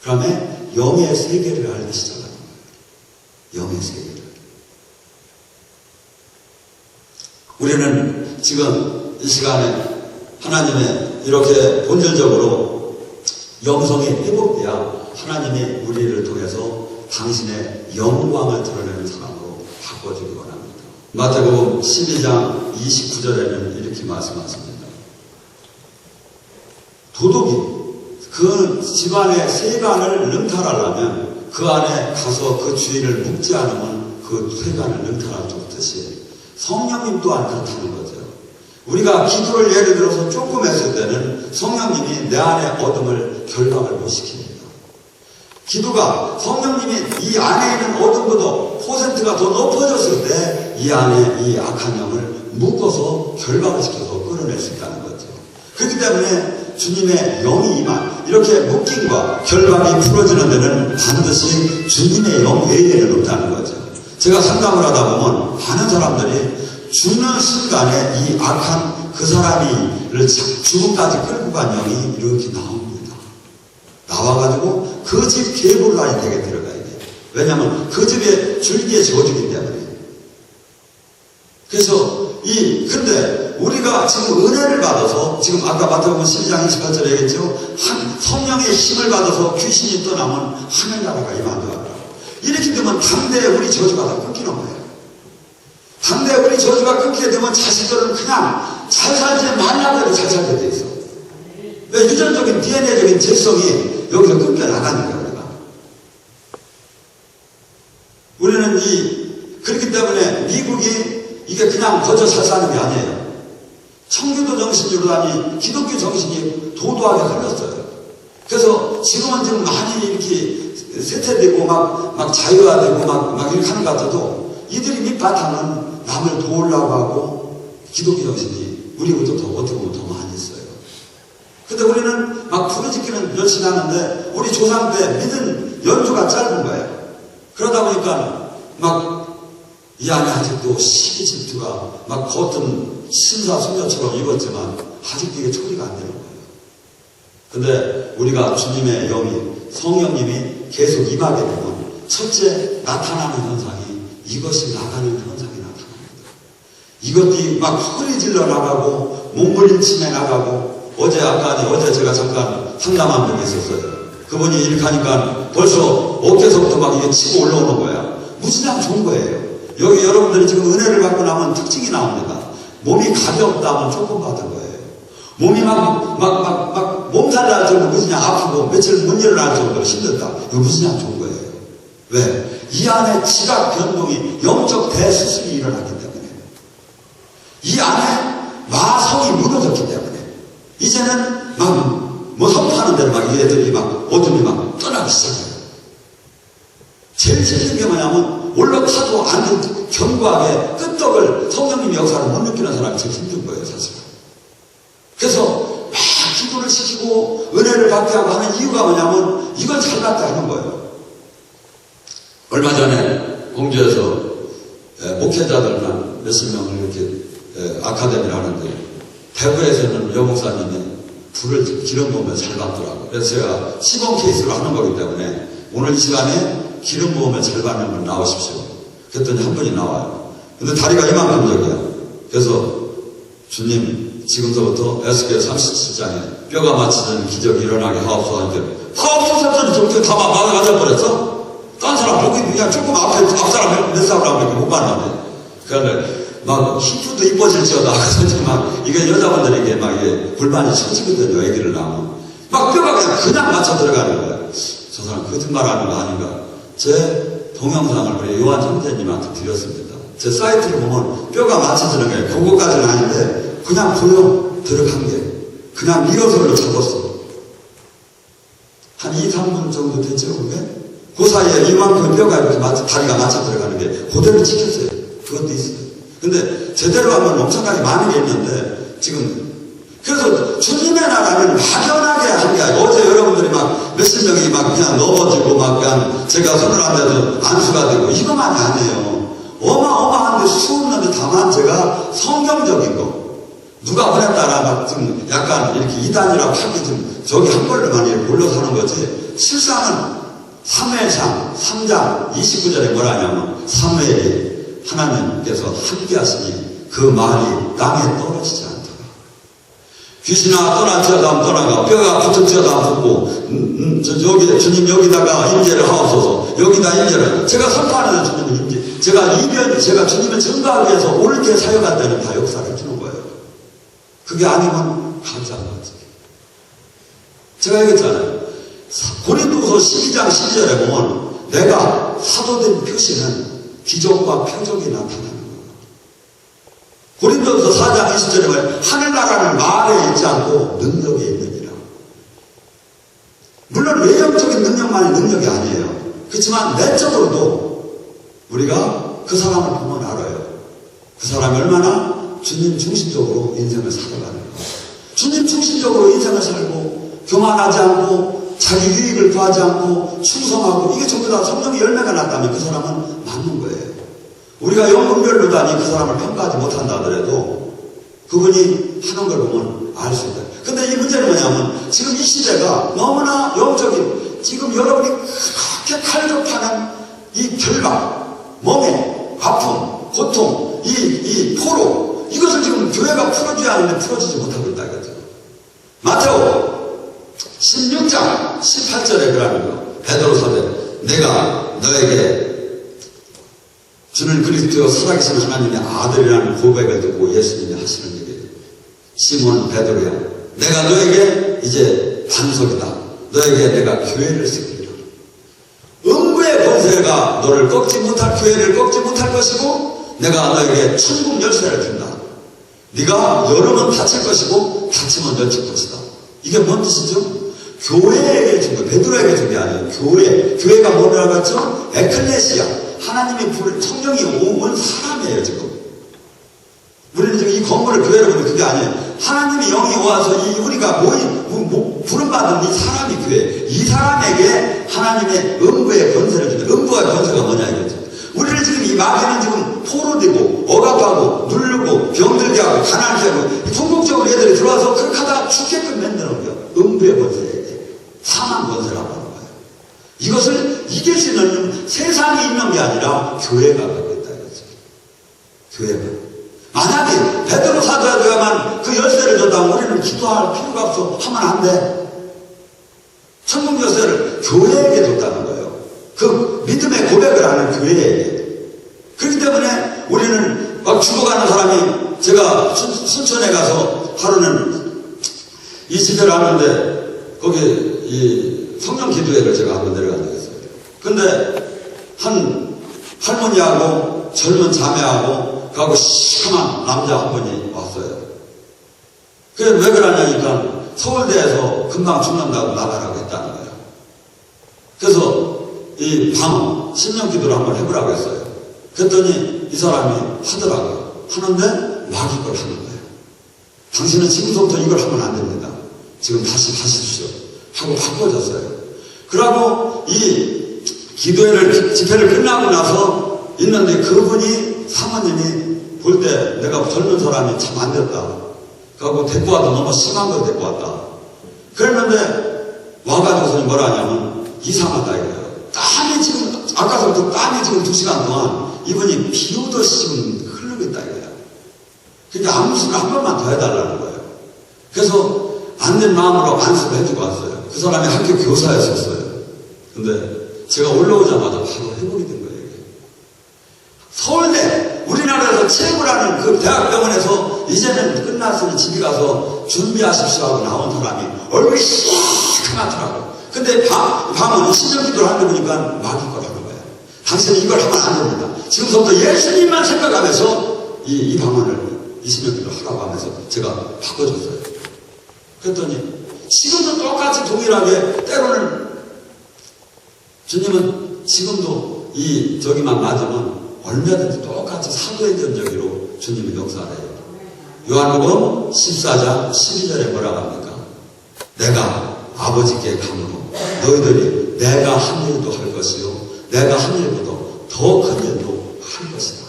A: 그다음에 영의 세계를 알기 시작하는 거예요. 영의 세계를. 우리는 지금 이 시간에 하나님의 이렇게 본질적으로 영성이 회복돼야 하나님이 우리를 통해서 당신의 영광을 드러내는 사람으로 바꿔주기 원합니다. 마태복음 12장 29절에는 이렇게 말씀하십니다. 도둑이 그 집안의 세간을 능탈하려면 그 안에 가서 그 주인을 묵지 않으면 그 세간을 능탈할 수 없듯이 성령님 또한 그렇다는 거죠. 우리가 기도를 예를 들어서 조금 했을 때는 성령님이 내 안에 어둠을 결박을 못 시킵니다. 기도가 성령님이 이 안에 있는 어둠보다 퍼센트가 더 높아졌을 때 이 안에 이 악한 영을 묶어서 결박을 시켜서 끌어낼 수 있다는 거죠. 그렇기 때문에 주님의 영이 임한 이렇게 묶임과 결박이 풀어지는 데는 반드시 주님의 영 외에는 없다는 거죠. 제가 상담을 하다 보면 많은 사람들이 죽는 순간에 이 악한 그 사람이를 죽음까지 끌고 간 영이 이렇게 나옵니다. 나와가지고 그 집 계보를 안에 되게 들어가야 돼요. 왜냐하면 그 집의 줄기에 저주기 때문에. 그래서 근데 우리가 지금 은혜를 받아서 지금 아까 마태복음 12장 28절에 얘기했죠. 성령의 힘을 받아서 귀신이 떠나면 하늘나라가 임한다. 이렇게 되면 당대에 우리 저주가 다 끊기는 거예요. 당대에 우리 저주가 끊기게 되면 자식들은 그냥 잘 살지 말라고 잘 살게 돼 있어. 왜? 유전적인 DNA적인 재성이 여기서 끊겨 나가니까 우리는 그렇기 때문에 미국이 이게 그냥 거저 잘 사는 게 아니에요. 청교도 정신으로 아니 기독교 정신이 도도하게 흘렀어요. 그래서 지금 많이 이렇게 세태되고 막 자유화되고 막 이렇게 하는 것 같아도 이들이 밑바탕은 남을 도우려고 하고 기독교 정신이 우리보다 더 어떻게 보면 더 많이 있어요. 근데 우리는 막 부르짖기는 열심히 하는데 우리 조상 때 믿은 연주가 짧은 거예요. 그러다 보니까 이 안에 아직도 시기 질투가 겉은 신사숙녀처럼 입었지만 아직도 이게 처리가 안 되는 거예요. 근데 우리가 주님의 영이 성령님이 계속 임하게 되면 첫째 나타나는 현상이 이것이 나가는 현상이 나타납니다. 이것이 허리 질러 나가고 몸부림침해 나가고 어제 제가 잠깐 상담한 분이 있었어요. 그분이 이렇게 하니까 벌써 어깨서부터 이게 치고 올라오는 거야. 무진장 좋은 거예요. 여기 여러분들이 지금 은혜를 받고 나면 특징이 나옵니다. 몸이 가볍다면 조금 받은 거예요. 몸이 몸살 날 정도로 무진장 아프고 며칠 못 일어날 정도로 힘들다. 이거 무진장 좋은 거예요. 왜? 이 안에 지각 변동이 영적 대수술이 일어나기 때문에. 이 안에 마성이 무너졌기 때문에. 이제는 선포하는 대로 얘들이 어둠이 떠나기 시작해요. 제일 힘든 게 뭐냐면 올라타도 않는 견고하게 끄떡을 성령님 역사를 못 느끼는 사람이 제일 힘든 거예요, 사실. 그래서 기도를 시키고 은혜를 받게 하고 하는 이유가 뭐냐면 이걸 잘 받게 하는 거예요. 얼마 전에 공주에서 목회자들만 몇십 명을 이렇게 아카데미를 하는데 대구에서는 여목사님이 불을 기름 부으면 잘 받더라고요. 그래서 제가 시범 케이스로 하는 거기 때문에 오늘 이 시간에 기름 부으면 잘 받는 분 나오십시오. 그랬더니 한 분이 나와요. 근데 다리가 이만큼적이야. 그래서 주님 지금서부터 에스겔 37장에 뼈가 맞히는 기적이 일어나게 하옵소서 하는데 하옵소서 저렇게 다 맞아버렸어? 딴 사람 여기 그냥 조금 앞사람 몇 사람하고 못 봤는데 그런데 히프도 이뻐질지어다. 그래서 이게 여자분들에게 이게 불만이 쳐지거든요. 애기를 낳으면. 뼈가 그냥 맞춰 들어가는 거야. 저 사람 거짓말하는 거 아닌가. 제 동영상을 우리 요한 형제님한테 드렸습니다. 제 사이트를 보면 뼈가 맞춰지는 게 그거까지는 아닌데 그냥 보여 들어간 게 그냥 리허설로 잡았어. 한 2, 3분 정도 됐죠, 그게? 그 사이에 이만큼 뼈가 이렇게 다리가 맞춰 들어가는 게 그대로 찍혔어요. 그것도 있어요. 근데 제대로 하면 엄청나게 많은 게 있는데 지금 그래서 주님의 나라는 막연하게 한 게 아니고 어제 여러분들이 몇십 명이 그냥 넘어지고 그냥 제가 손을 안 대도 안수가 되고 이것만이 아니에요. 어마어마한데 수없는데 다만 제가 성경적인 거 누가 보냈다라 지금 약간 이렇게 이단이라고 하기 좀 저기 한 걸로만 이렇게 올려서 하는 거지 실상은 사무엘상 3장 29절에 뭐라 하냐면 사무엘이 하나님께서 함께 하시니 그 말이 땅에 떨어지지 않더라. 귀신아 떠날지어다 떠나가 뼈가 붙을지어다 붙고 여기 주님 여기다가 임재를 하옵소서. 여기다 임재를 제가 선포하는 주님은 임재 제가 주님을 증거하기 위해서 옳게 사역할 때는 다 역사를 해주는 거예요. 그게 아니면 가지 않았지. 제가 얘기했잖아요. 고린도후서 12장 12절에 보면 내가 사도된 표시는 기적과 표적이 나타나는 거예요. 고린도후서 4장 20절에 보면 하늘나라는 말에 있지 않고 능력에 있느니라. 물론 외형적인 능력 것만이 능력이 아니에요. 그렇지만 내적으로도 우리가 그 사람을 보면 알아요. 그 사람이 얼마나 주님 중심적으로 인생을 살아가는 거예요. 주님 중심적으로 인생을 살고 교만하지 않고 자기 유익을 구하지 않고 충성하고 이게 전부 다 성령의 열매가 났다면 그 사람은 맞는 거예요. 우리가 영분별로 다니 그 사람을 평가하지 못한다 하더라도 그분이 하는 걸 보면 알 수 있다. 근데 이 문제는 뭐냐면 지금 이 시대가 너무나 영적인 지금 여러분이 그렇게 칼접하는 이 결박, 몸의 아픔, 고통, 이 포로 이것을 지금 교회가 풀어줘야 하는데 풀어주지 못하고 있다 이거죠. 마태오 16장 18절에 그러는 거. 베드로 사대 내가 너에게 주는 그리스도 살아계신 하나님의 아들이라는 고백을 듣고 예수님이 하시는 얘기예요. 시몬 베드로야 내가 너에게 이제 반석이다. 너에게 내가 교회를 세우리라. 음부의 권세가 너를 꺾지 못할 교회를 꺾지 못할 것이고 내가 너에게 천국 열쇠를 준다. 네가 열으면 닫힐 것이고 닫히면 열릴 것이다. 이게 뭔 뜻이죠? 교회에게 준 거, 베드로에게 준 게 아니에요. 교회가 뭐라고 했죠? 에클레시아. 하나님이 성령이 온 사람이에요, 지금. 우리는 지금 이 건물을 교회로 보면 그게 아니에요. 하나님이 영이 와서 우리가 부름받은 이 사람이 교회. 이 사람에게 하나님의 음부의 권세를 주는 음부의 권세가 뭐냐 이거죠. 우리를 지금 이 마귀는 지금 포로되고 억압하고 누르고 병들게 하고 가난하게 하고 궁극적으로 얘들이 들어와서 그렇게 하다가 죽게끔 만드는 거예요. 음부의 권세에게 사망 권세라고 하는 거예요. 이것을 이길 수 있는 세상이 있는 게 아니라 교회가 갖고 있다 이거죠. 교회가. 만약에 베드로 사도에게만 그 열쇠를 줬다면 우리는 기도할 필요가 없어. 하면 안 돼. 천국 열쇠를 교회에게 줬다는 거예요. 그 믿음의 고백을 하는 교회에게. 그렇기 때문에 우리는 막 죽어가는 사람이 제가 순천에 가서 하루는 이 집회를 하는데 거기 이 성령 기도회를 제가 한번 내려간 적이 있어요. 근데 한 할머니하고 젊은 자매하고 가고 시커먼 남자 한 분이 왔어요. 그래 왜 그러냐니까 서울대에서 금방 죽는다고 나가라고 했다는 거예요. 그래서 이 밤 신령 기도를 한번 해보라고 했어요. 그랬더니 이 사람이 하더라고요. 하는데 마귀 걸 하는 거예요. 당신은 지금부터 이걸 하면 안 됩니다. 지금 다시 하십시오. 하고 바꿔줬어요. 그러고 이 기도회를 집회를 끝나고 나서 있는데 그분이 사모님이 볼 때 내가 젊은 사람이 참 안 됐다. 그러고 데리고 와도 너무 심한 걸 데리고 왔다. 그랬는데 와가지고서 뭐라 하냐면 이상하다 이거예요. 땀이 지금 아까부터 땀이 지금 2시간 동안 이분이 비 오듯이 지금 흐르고 있다 이거예요. 그러니까 안수를 한 번만 더 해달라는 거예요. 그래서 안 된 마음으로 안수를 해주고 왔어요. 그 사람이 학교 교사였었어요. 근데 제가 올라오자마자 바로 회복이 된 거예요. 서울대 우리나라에서 최고라는 그 대학병원에서 이제는 끝났으니 집에 가서 준비하십시오 하고 나온 사람이 얼굴이 시커멓더라고요. 근데 밤은 신령기도를 하는 거 보니까 마귀 걸 하는 거예요. 당신은 이걸 하면 안 됩니다. 지금부터 예수님만 생각하면서 이 방언을 이 신령기도를 하라고 하면서 제가 바꿔줬어요. 그랬더니 지금도 똑같이 동일하게 때로는 주님은 지금도 저기만 맞으면 얼마든지 똑같이 사도행전적으로 주님이 역사해요. 요한복음 14장 12절에 뭐라고 합니까? 내가 아버지께 감으로 너희들이 내가 한 일도 할 것이요 내가 한 일보다 더 큰 일도 할 것이다.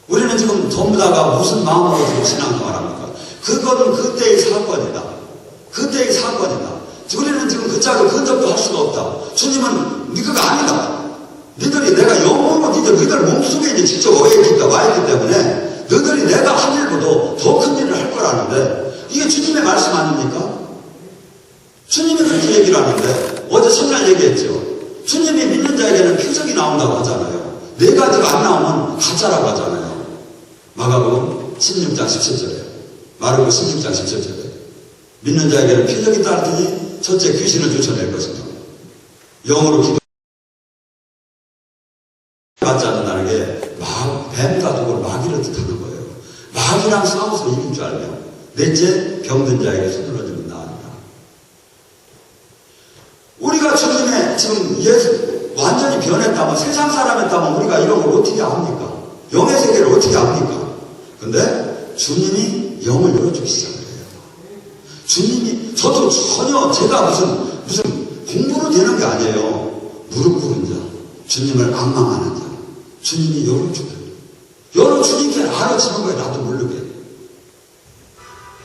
A: 우리는 지금 전부 다가 무슨 마음으로 지금 신앙생활 합니까? 그거는 그때의 사건이다. 그때의 사건이다. 우리는 지금 그 짝을 근접도 할 수가 없다. 주님은 그가 아니다. 너희들이 내가 영원히 너희들 몸속에 이제 직접 와 있기 때문에 너희들이 내가 한 일보다 더 큰 일을 할 거라는데 이게 주님의 말씀 아닙니까? 주님이 그렇게 얘기를 하는데 어제 첫날 얘기했죠. 주님이 믿는 자에게는 표적이 나온다고 하잖아요. 네 가지가 안 나오면 가짜라고 하잖아요. 마가복음 16장 17절에 마르고 16장 17절에 믿는 자에게는 표적이 있다 하더니 첫째 귀신을 쫓아낼 것이다. 영으로 기도 받지 않는다는 게 뱀과 독을 마귀를 뜻하는 거예요. 마귀랑 싸워서 이긴 줄 알면 넷째 병든 자에게 손을 얹으면 나으리라. 우리 예수님의 지금 완전히 변했다면, 세상 사람이었다면 우리가 이런 걸 어떻게 압니까? 영의 세계를 어떻게 압니까? 근데 주님이 영을 열어주기 시작해요. 주님이, 저도 전혀 제가 무슨 공부로 되는 게 아니에요. 무릎 꿇은 자, 주님을 악망하는 자, 주님이 열어주게. 열어주니까 알아지는 거예요. 나도 모르게.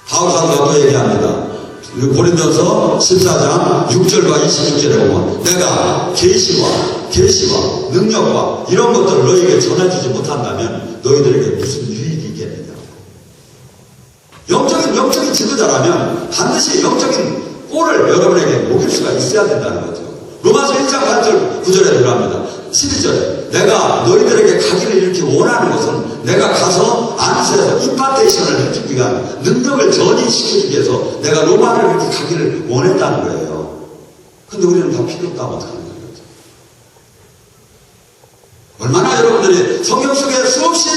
A: 바울 사도가 또 얘기합니다. 고린도서 14장 6절과 26절에 보면 내가 계시와 능력과 이런 것들을 너희에게 전해주지 못한다면 너희들에게 무슨 유익이 있겠느냐. 영적인 지도자라면 반드시 영적인 꼴을 여러분에게 먹일 수가 있어야 된다는 거죠. 로마서 1장 8절 9절에 들어갑니다. 12절에 내가 너희들에게 가기를 이렇게 원하는 것은 내가 가서 안수해서 임파테이션을 해주기 위한 능력을 전이시키기 위해서 내가 로마를 이렇게 가기를 원했다는 거예요. 근데 우리는 다 필요 없다고 하는 거죠. 얼마나 여러분들이 성경 속에 수없이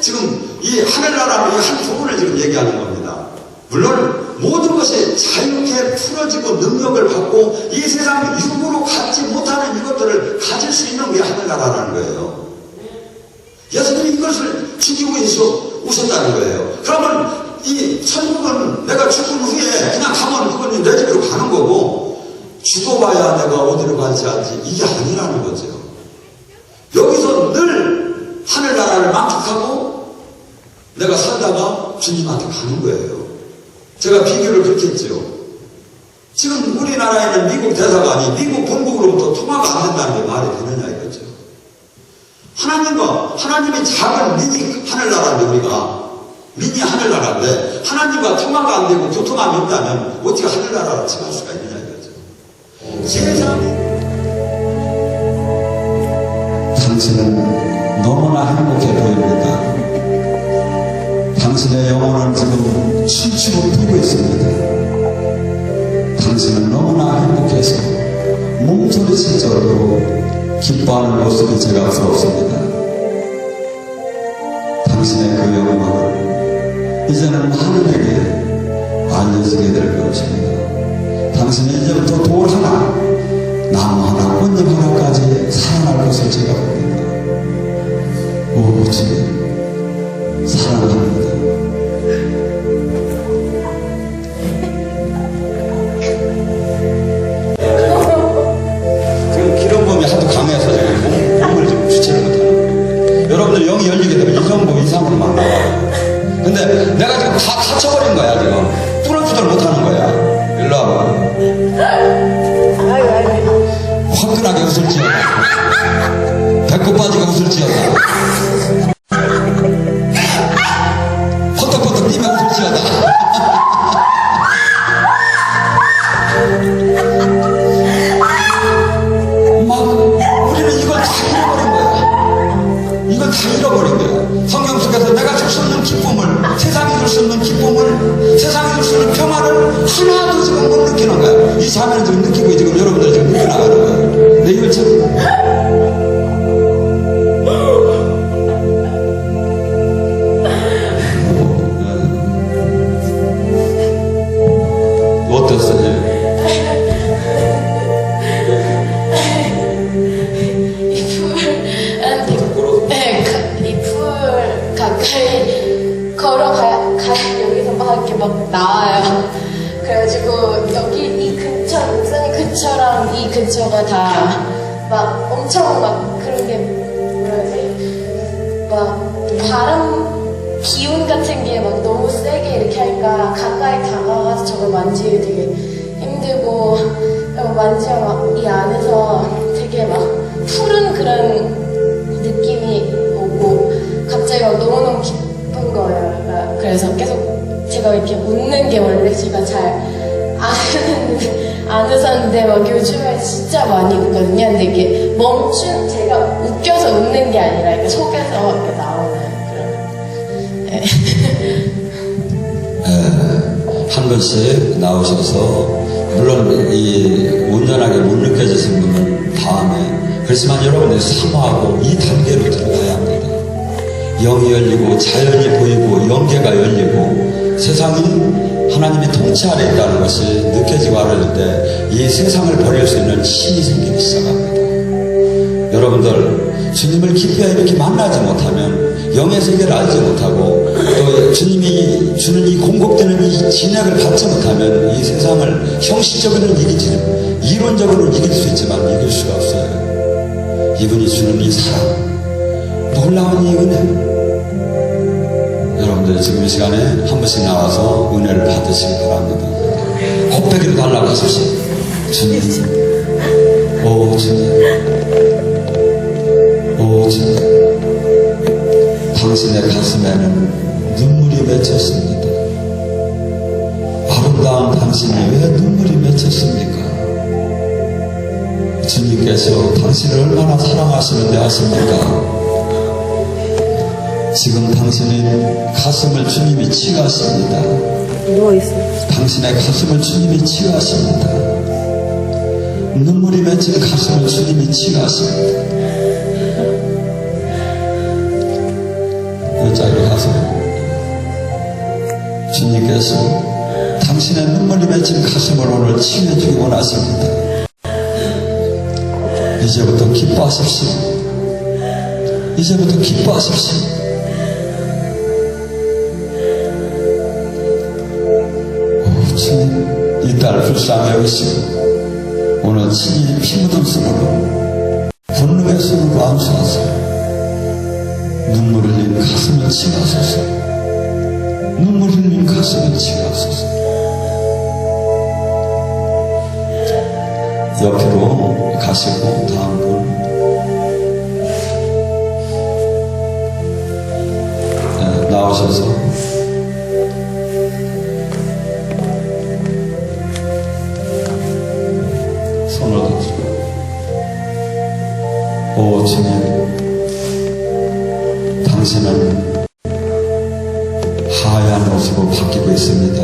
A: 지금 이 하늘나라의 한 부분을 지금 얘기하는 겁니다. 물론 모든 것이 자유롭게 풀어지고 능력을 받고 이 세상 육으로 갖지 못하는 이것들을 가질 수 있는 게 하늘나라라는 거예요. 예수님이 이것을 지키고 오셨다는 거예요. 그러면 이 천국은 내가 죽은 후에 그냥 가면 그건 내 집으로 가는 거고, 죽어봐야 내가 어디로 갈지 알지 이게 아니라는 거죠. 여기서 늘 하늘나라를 만끽하고 내가 살다가 주님한테 가는 거예요. 제가 비교를 그렇게 했죠. 지금 우리나라에는 미국 대사관이 미국 본국으로부터 통화가 안 된다는 게 말이 되느냐 이거죠. 하나님이 작은 미니 하늘나라인데, 우리가 미니 하늘나라인데 하나님과 통화가 안 되고 교통함이 없다면 어떻게 하늘나라를 칭할 수가 있느냐 이거죠. 세상에 당신은 너무나 행복해 보입니다. 당신의 영혼은 지금 춤추고 뛰고 있습니다. 당신은 너무나 행복해서 몸소리칠 정도로 기뻐하는 모습이 제가 부럽습니다. 당신의 그 영광은 이제는 하늘에게 알려지게 될 것입니다. 당신은 이제부터 돌 하나, 나무 하나, 꽃잎 하나까지 살아날 것을 제가 봅니다. 오, 주님 사랑합니다. 지금 기름범이 하도 강해서 지금 몸을 좀 주체를 못하는 거예요. 여러분들 영이 열리게 되면 이 정도 이상으로 막 나와요. 근데 내가 지금 다 다쳐버린 거야. 지금 뚫어주들 못하는 거야. 일로 와봐. 화끈하게 웃을지어다. 배꼽 빠지게 웃을지어다. 퍼덕퍼덕 뛰며 웃을지어다. 막 우리는 이걸 다 잃어버린 거야. 이걸 다 잃어버린 거야. 성경 속에서 내가 줄 수 없는 기쁨을, 세상이 줄 수 없는 기쁨을, 세상이 줄 수 없는 평화를 하나도 지금 못 느끼는 거야. 이 자매는 지금 느끼고 지금 여러분들 지금 느껴나가는 거야. 내 입을 참 어땠어요?
B: 이 풀 가까이 걸어가야 여기서 막 이렇게 막 나와요. 그래가지고 여기 이 근처, 옥상의 근처랑 이 근처가 다 막 엄청 막 그런 게 뭐라 해야지? 막 바람 기운 같은 게 막 너무 세게 이렇게 하니까 가까이 다가가서 저걸 만지기 되게 힘들고, 만지면 막 이 안에서 되게 막 푸른 그런 느낌이 오고 갑자기 막 너무너무 기쁜 거예요. 그래서 계속 제가 이렇게 웃는 게 원래 제가 잘 안 웃었는데 막 요즘에 진짜 많이 웃거든요. 근데 이게 제가 웃겨서 웃는 게 아니라 이렇게 속에서 이렇게 나오는 그런. 네.
A: 한 번씩 나오셔서, 물론 이 온전하게 못 느껴지신 분은 다음에, 그렇지만 여러분들이 사모하고 이 단계로 들어가야 합니다. 영이 열리고 자연이 보이고 영계가 열리고 세상이 하나님의 통치 아래 있다는 것이 느껴지고 알아질 때 이 세상을 버릴 수 있는 힘이 생기기 시작합니다. 여러분들, 주님을 기쁘게 이렇게 만나지 못하면 영의 세계를 알지 못하고 또 주님이 주는 이 공급되는 이 진액을 받지 못하면 이 세상을 형식적으로는 이기지, 이론적으로는 이길 수 있지만 이길 수가 없어요. 이분이 주는 이 사랑, 놀라운 이 은혜, 여러분들 지금 이 시간에 한 번씩 나와서 은혜를 받으시기 바랍니다. 곱배기로 달라고 하십시오. 주님, 오 주님, 오 주님, 당신의 가슴에는 눈물이 맺혔습니다. 아름다운 당신이 왜 눈물이 맺혔습니까? 주님께서 당신을 얼마나 사랑하시는데 아십니까? 지금 당신의 가슴을 주님이 치유하십니다. 당신의 가슴을 주님이 치유하십니다. 눈물이 맺힌 가슴을 주님이 치유하십니다. 여자로 가서 주님께서 당신의 눈물이 맺힌 가슴을 오늘 치유해주기 원하십니다. 이제부터 기뻐하십시오. 이제부터 기뻐하십시오. 오, 주님, 이 딸 불쌍히 여기시고 오늘 친히 피 묻은 손으로 분노의 손으로 안수하사 눈물 흘린 가슴을 치유하소서. 눈물 흘린 가슴을 치유하소서. 옆으로 가시고 다음 분, 네, 나오셔서 손을 들고, 오 주님, 당신은 하얀 옷으로 바뀌고 있습니다.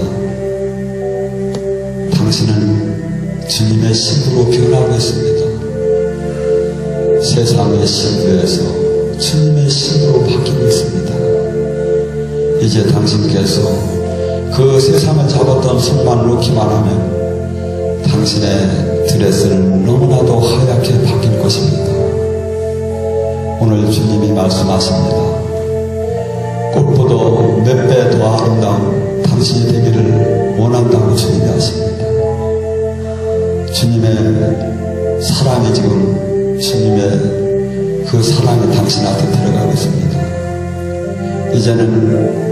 A: 당신은 주님의 신부로 변하고 있습니다. 세상의 신부에서 주님의 신부로 바뀌고 있습니다. 이제 당신께서 그 세상을 잡았던 손만 놓기만 하면 당신의 드레스는 너무나도 하얗게 바뀔 것입니다. 오늘 주님이 말씀하십니다. 꽃보다 몇 배 더 아름다운 당신이 되기를 원한다고 주님이 하십니다. 주님의 사랑이 지금, 주님의 그 사랑이 당신한테 들어가고 있습니다. 이제는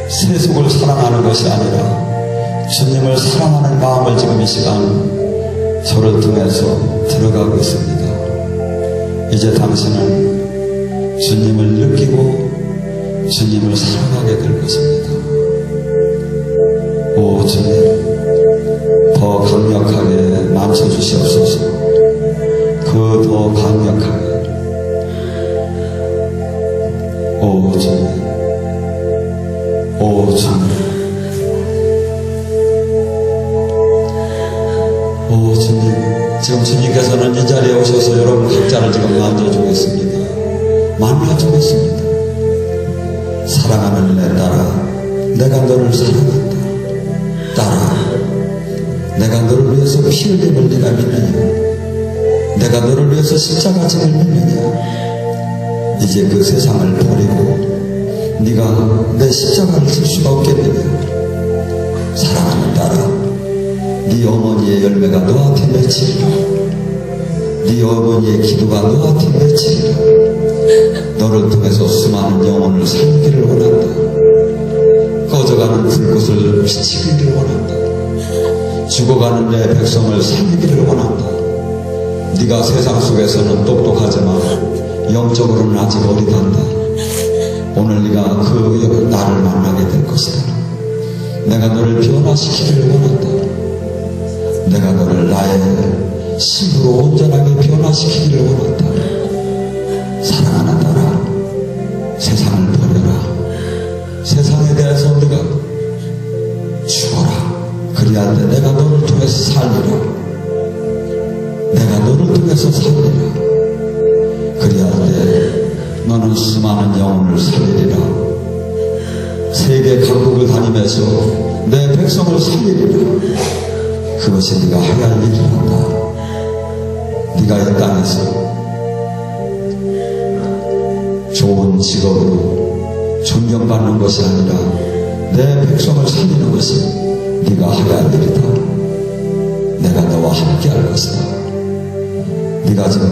A: 세속을 사랑하는 것이 아니라 주님을 사랑하는 마음을 지금 이 시간 저를 통해서 들어가고 있습니다. 이제 당신은 주님을 느끼고 주님을 사랑하게 될 것입니다. 오 주님, 더 강력하게 만져주시옵소서. 그 더 강력하게. 오 주님, 오 주님, 오 주님. 지금 주님께서는 이 자리에 오셔서 여러분 각자를 지금 만져주고 있습니다. 만나주고 있습니다. 사랑하는 내 딸아, 내가 너를 사랑한다. 딸아, 내가 너를 위해서 피 흘림을 네가 믿느냐? 내가 너를 위해서 십자가 짐을 믿느냐? 이제 그 세상을 버리고 네가 내 십자가를 질 수가 없겠느냐? 사랑하는 딸아, 네 어머니의 열매가 너한테 맺히리라. 네 어머니의 기도가 너한테 맺히리라. 너를 통해서 수많은 영혼을 살리기를 원한다. 꺼져가는 불꽃을 비치기를 원한다. 죽어가는 내 백성을 살리기를 원한다. 네가 세상 속에서는 똑똑하지만 영적으로는 아직 어리단다. 오늘 네가 그 나를 만나게 될 것이다. 내가 너를 변화시키기를 원한다. 내가 너를 나의 신부로 온전하게 변화시키기를 원한다. 사랑하는 딸아, 세상을 버려라. 세상에 대해서 네가 죽어라. 그리한데 내가 너를 통해서 살리라. 내가 너를 통해서 살리라. 그리한데 너는 수많은 영혼을 살리리라. 세계 각국을 다니면서 내 백성을 살리리라. 그것이 네가 해야 할 일이란다. 네가 이 땅에서 좋은 직업으로 존경받는 것이 아니라 내 백성을 살리는 것이 네가 해야 할 일이다. 내가 너와 함께 할 것이다. 네가 지금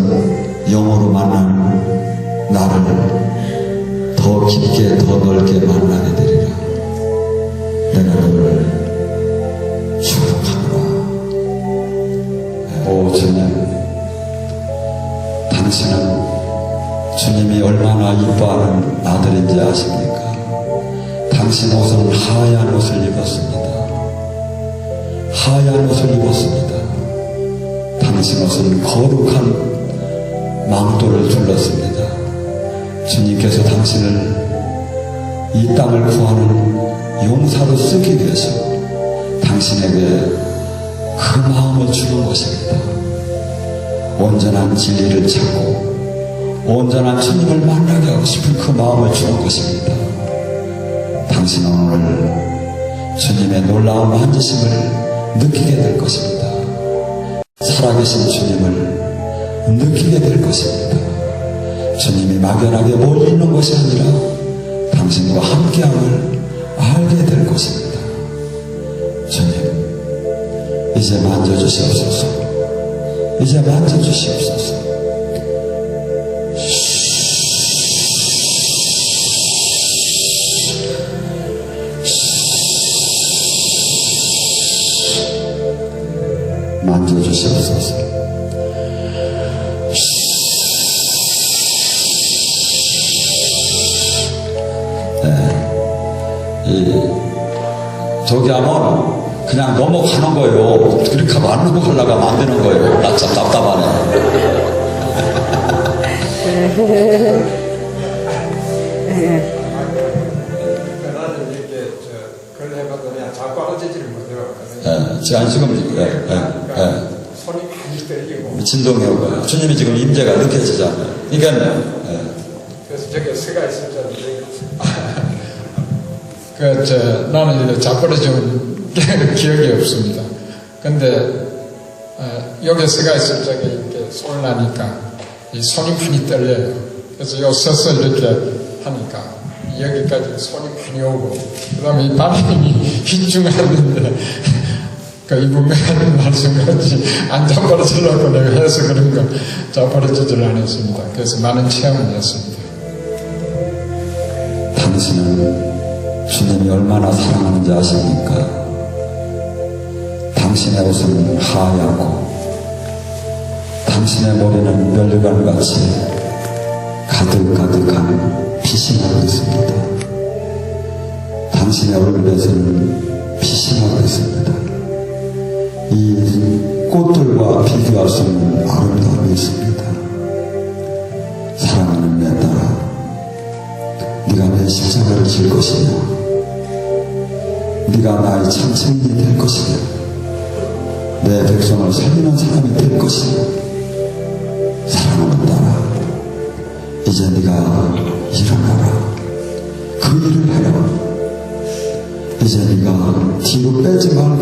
A: 영어로 만나는 나를 더 깊게 더 넓게 만나게 되리라. 내가 너를 축복하노라. 오 주님, 당신은 주님이 얼마나 이뻐하는 아들인지 아십니까? 당신 옷은 하얀 옷을 입었습니다. 하얀 옷을 입었습니다. 당신 옷은 거룩한 망토를 둘렀습니다. 주님께서 당신을 이 땅을 구하는 용사로 쓰기 위해서 당신에게 그 마음을 주는 것입니다. 온전한 진리를 찾고 온전한 주님을 만나게 하고 싶은 그 마음을 주는 것입니다. 당신은 오늘 주님의 놀라운 만지심을 느끼게 될 것입니다. 살아계신 주님을 느끼게 될 것입니다. 주님이 막연하게 멀리 있는 것이 아니라 당신과 함께함을 알게 될 것입니다. 주님, 이제 만져주시옵소서. 이제 만져주시옵소서. 만져주시옵소서. 저기 하면 그냥 넘어가는 거예요. 그렇게 하면 안 넘어가려고 하면 안 되는 거예요. 나 참 답답하네.
C: 나는 이렇게 그걸 해봤더니 자빠져지지를 못해요.
A: 제가 지금
C: 손이 많이 떨리고.
A: 진동이 오고 주님이 지금 임재가 느껴지잖아요. 그러니까
C: 그래서 저기 서가 있을 줄 나는 이제 자빠져진 기억이 없습니다. 근데 여기 서가 있을 적에 이렇게 손을 나니까 이 손이 많이 떨려요. 그래서 요 서서 이렇게 하니까 여기까지 손이 많이 오고 그 다음에 이 발이 휘중하는데 이분과 하는 말씀같이 안 자빠져지려고 내가 해서 그런 거 자빠져지질 않았습니다. 그래서 많은 체험을 했습니다.
A: 당신은 주님이 얼마나 사랑하는지 아십니까? 당신의 옷은 하얗고 당신의 머리는 멸류관같이 가득가득한 빛이 나고 있습니다. 당신의 얼굴에서는 빛이 나고 있습니다. 이 꽃들과 비교할 수 없는 아름다움이 있습니다. 사랑하는 내 딸아, 네가 내 십자가를 질 것이냐? 네가 나의 참 증인이 될 것이냐? 내 백성을 살리는 사람이 될 것이냐? 사랑하는 딸아, 이제 네가 일어나라. 그 일을 해라. 이제 네가 뒤로 빼지 말고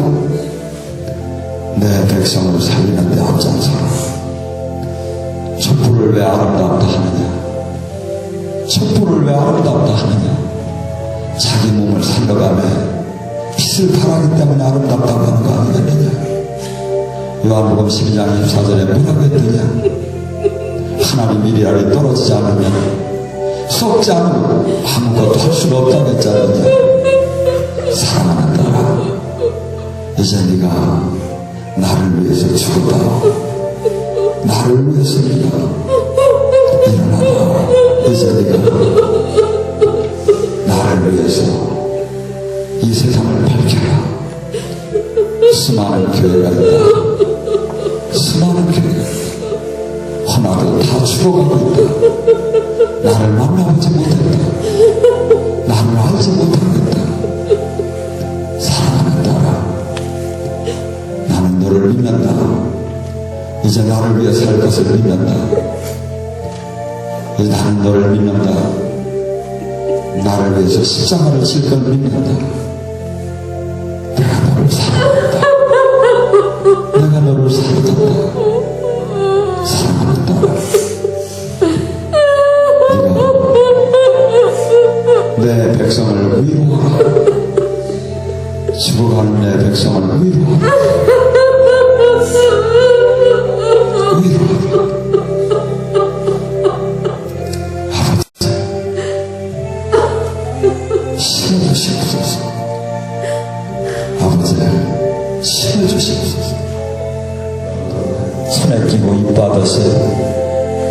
A: 내 백성을 살리는 데 앞장서라. 촛불을 왜 아름답다 하느냐? 촛불을 왜 아름답다 하느냐? 자기 몸을 살려가며 빛을 발하기 때문에 아름답다고 하는 거 아니겠느냐? 요한복음 12장 24절에 뭐라고 했느냐? 하나님 미리알이 떨어지지 않으면 썩지 않으면 아무것도 할 수가 없다고 했지 않느냐? 사랑하는 딸아, 이제 네가 나를 위해서 죽었다. 나를 위해서 네가 일어나라. 이제 네가 나를 위해서 이 세상을 밝혀라. 수많은 교회가 있다. 수많은 교회가 있다. 하나도 다 죽어가고 있다. 나를 만나보지 못했다. 나를 알지 못하고 있다. 사랑하는 딸아, 나는 너를 믿는다. 이제 나를 위해 살 것을 믿는다. 이제 나는 너를 믿는다. 나를 위해서 십자가를 질 걸 믿는다. 위로하라. 위로하라. 아버지, 실어주시옵소서. 아버지, 실어주시옵소서. 손에 끼고 이뻐하듯이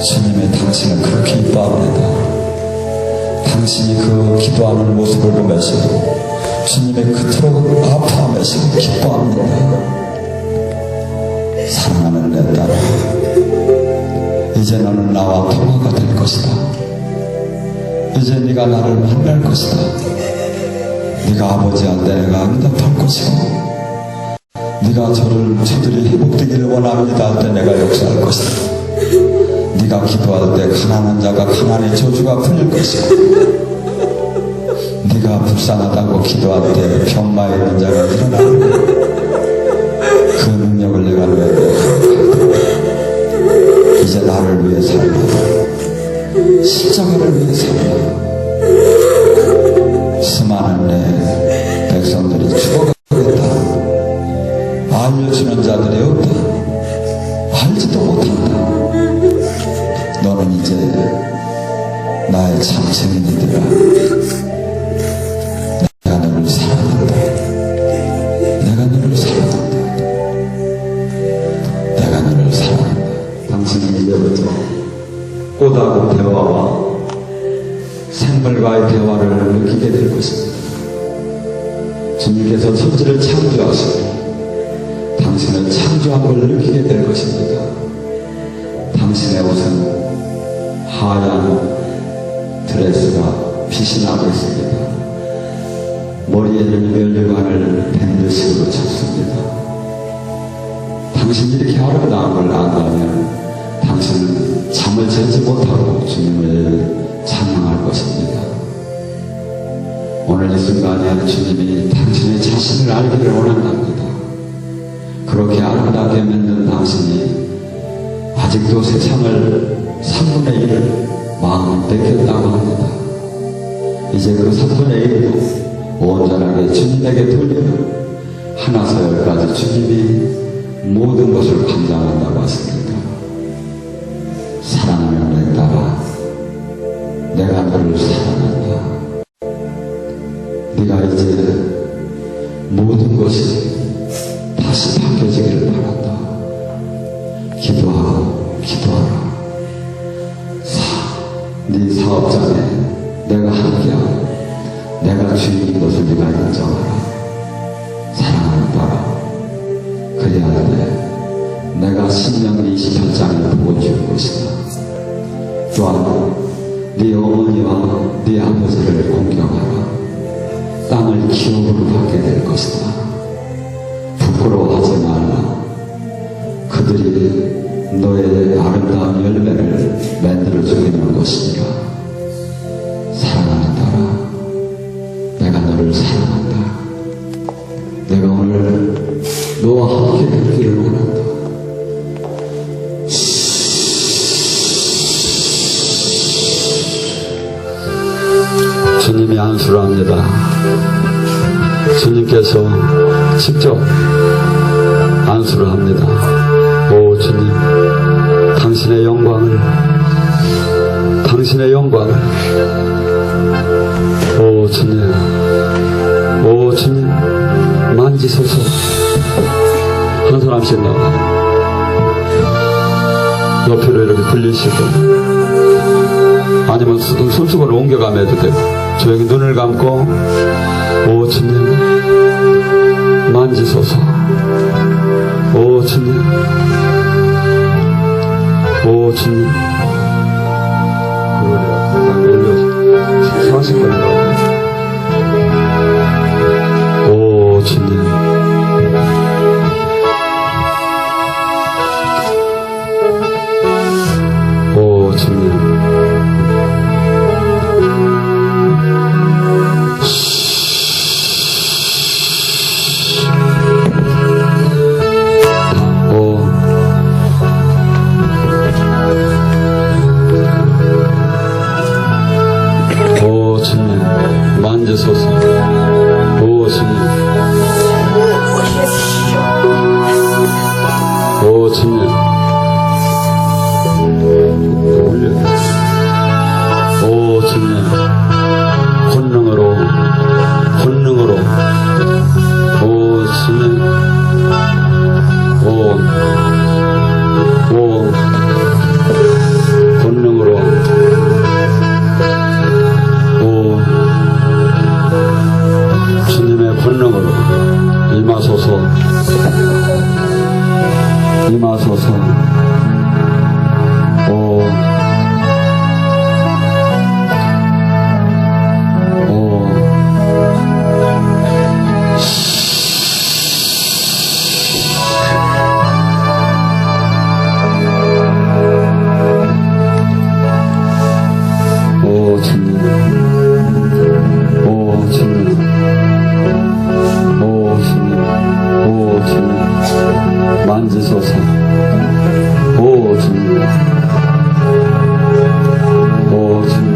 A: 주님의 당신을 그렇게 이뻐합니다. 당신이 그 기도하는 모습을 보면서 주님의 그토록 아파하면서 기뻐합니다. 사랑하는 내 딸아, 이제 너는 나와 통화가 될 것이다. 이제 네가 나를 만날 것이다. 네가 아버지한테 내가 응답할 것이고, 네가 저들이 회복되기를 원합니다 할 때 내가 역사할 것이다. 네가 기도할 때 가난한 자가 가난의 저주가 풀릴 것이고, 네가 불쌍하다고 기도할 때 병마에 있는 자가 일어나고, 그 능력을 내가 너에게 이제 나를 위해 살라. 십자가를 위해 살라. 수많은 내 백성들이 죽어가겠다. 알려주는 자들이 없다. 알지도 못한다. 너는 이제 나의 참 증인이더라. 내가 너를 사랑한다. 내가 너를 사랑한다. 내가 너를 사랑한다. 당신은 이제부터 꽃하고 대화와 생물과의 대화를 느끼게 될 것입니다. 주님께서 천지를 창조하시고 당신은 창조한 걸 느끼게 될 것입니다. 당신의 옷은 하얀 드레스가 빛이 나고 있습니다. 머리에는 면류관을 밴드식으로 쳤습니다. 당신이 이렇게 아름다운 걸 안다면 당신은 잠을 재지 못하고 주님을 찬양할 것입니다. 오늘 이 순간에 주님이 당신의 자신을 알기를 원한답니다. 그렇게 아름답게 만든 당신이 아직도 세상을 3분의 1을 마음을 뺏겼다고 합니다. 이제 그 3분의 1도 온전하게 주님에게 돌리면 하나서 열까지 주님이 모든 것을 감당한다고 하십니다. 사랑하는 내 딸아, 내가 너를 사랑한다. 네가 이제 모든 것이 다시 바뀌어지기를 바란다. 기도하라. 네 사업장에 내가 함께하고 내가 주인인 것을 네가 인정하라. 사랑하는 딸아, 그래야 돼. 내가 신명기 28장을 보고 줄 것이다. 또한 네 어머니와 네 아버지를 공경하라. 땅을 기업으로 받게 될 것이다. 부끄러워하지 말라. 그들이 너의 아름다운 열매를 만들어 주기는 것이니라. 사랑하는 딸아, 내가 너를 사랑한다. 내가 오늘 너와 함께 되기를 원한다. 주님이 안수를 합니다. 주님께서 직접 안수를 합니다. 오 주님, 당신의 영광을 오 주님 만지소서. 한 사람씩 나와 옆으로 이렇게 불리시고, 아니면 손수건을 옮겨가면 해도 되고, 조용히 눈을 감고 오 주님 만지소서. 오 주님, 오 주님. 그거를 40번이라고. 오 주님, 오 주님.
D: 임하소서. 만지소서. 오 주님, 오 주님.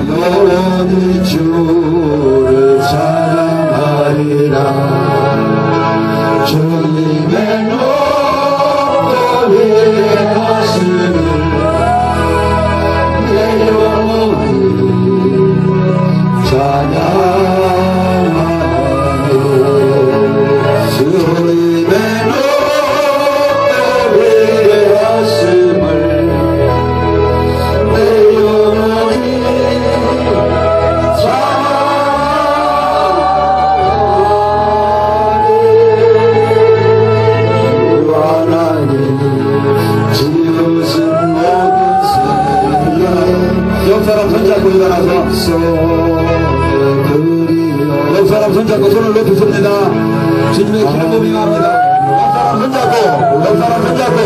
D: 영원히 주를 사랑하리라. 주님의 노래의 가슴을 내 영혼이 찬양하네. 주님의 노래의 가슴을 내 영혼이 찬양하네. 주 하나님 지으신 모든 생명. 옆 사람 손잡고 일어나서 옆 사람 손잡고 손을 높이십니다. 주님의 기름 부음이 갑니다. 옆 사람 손잡고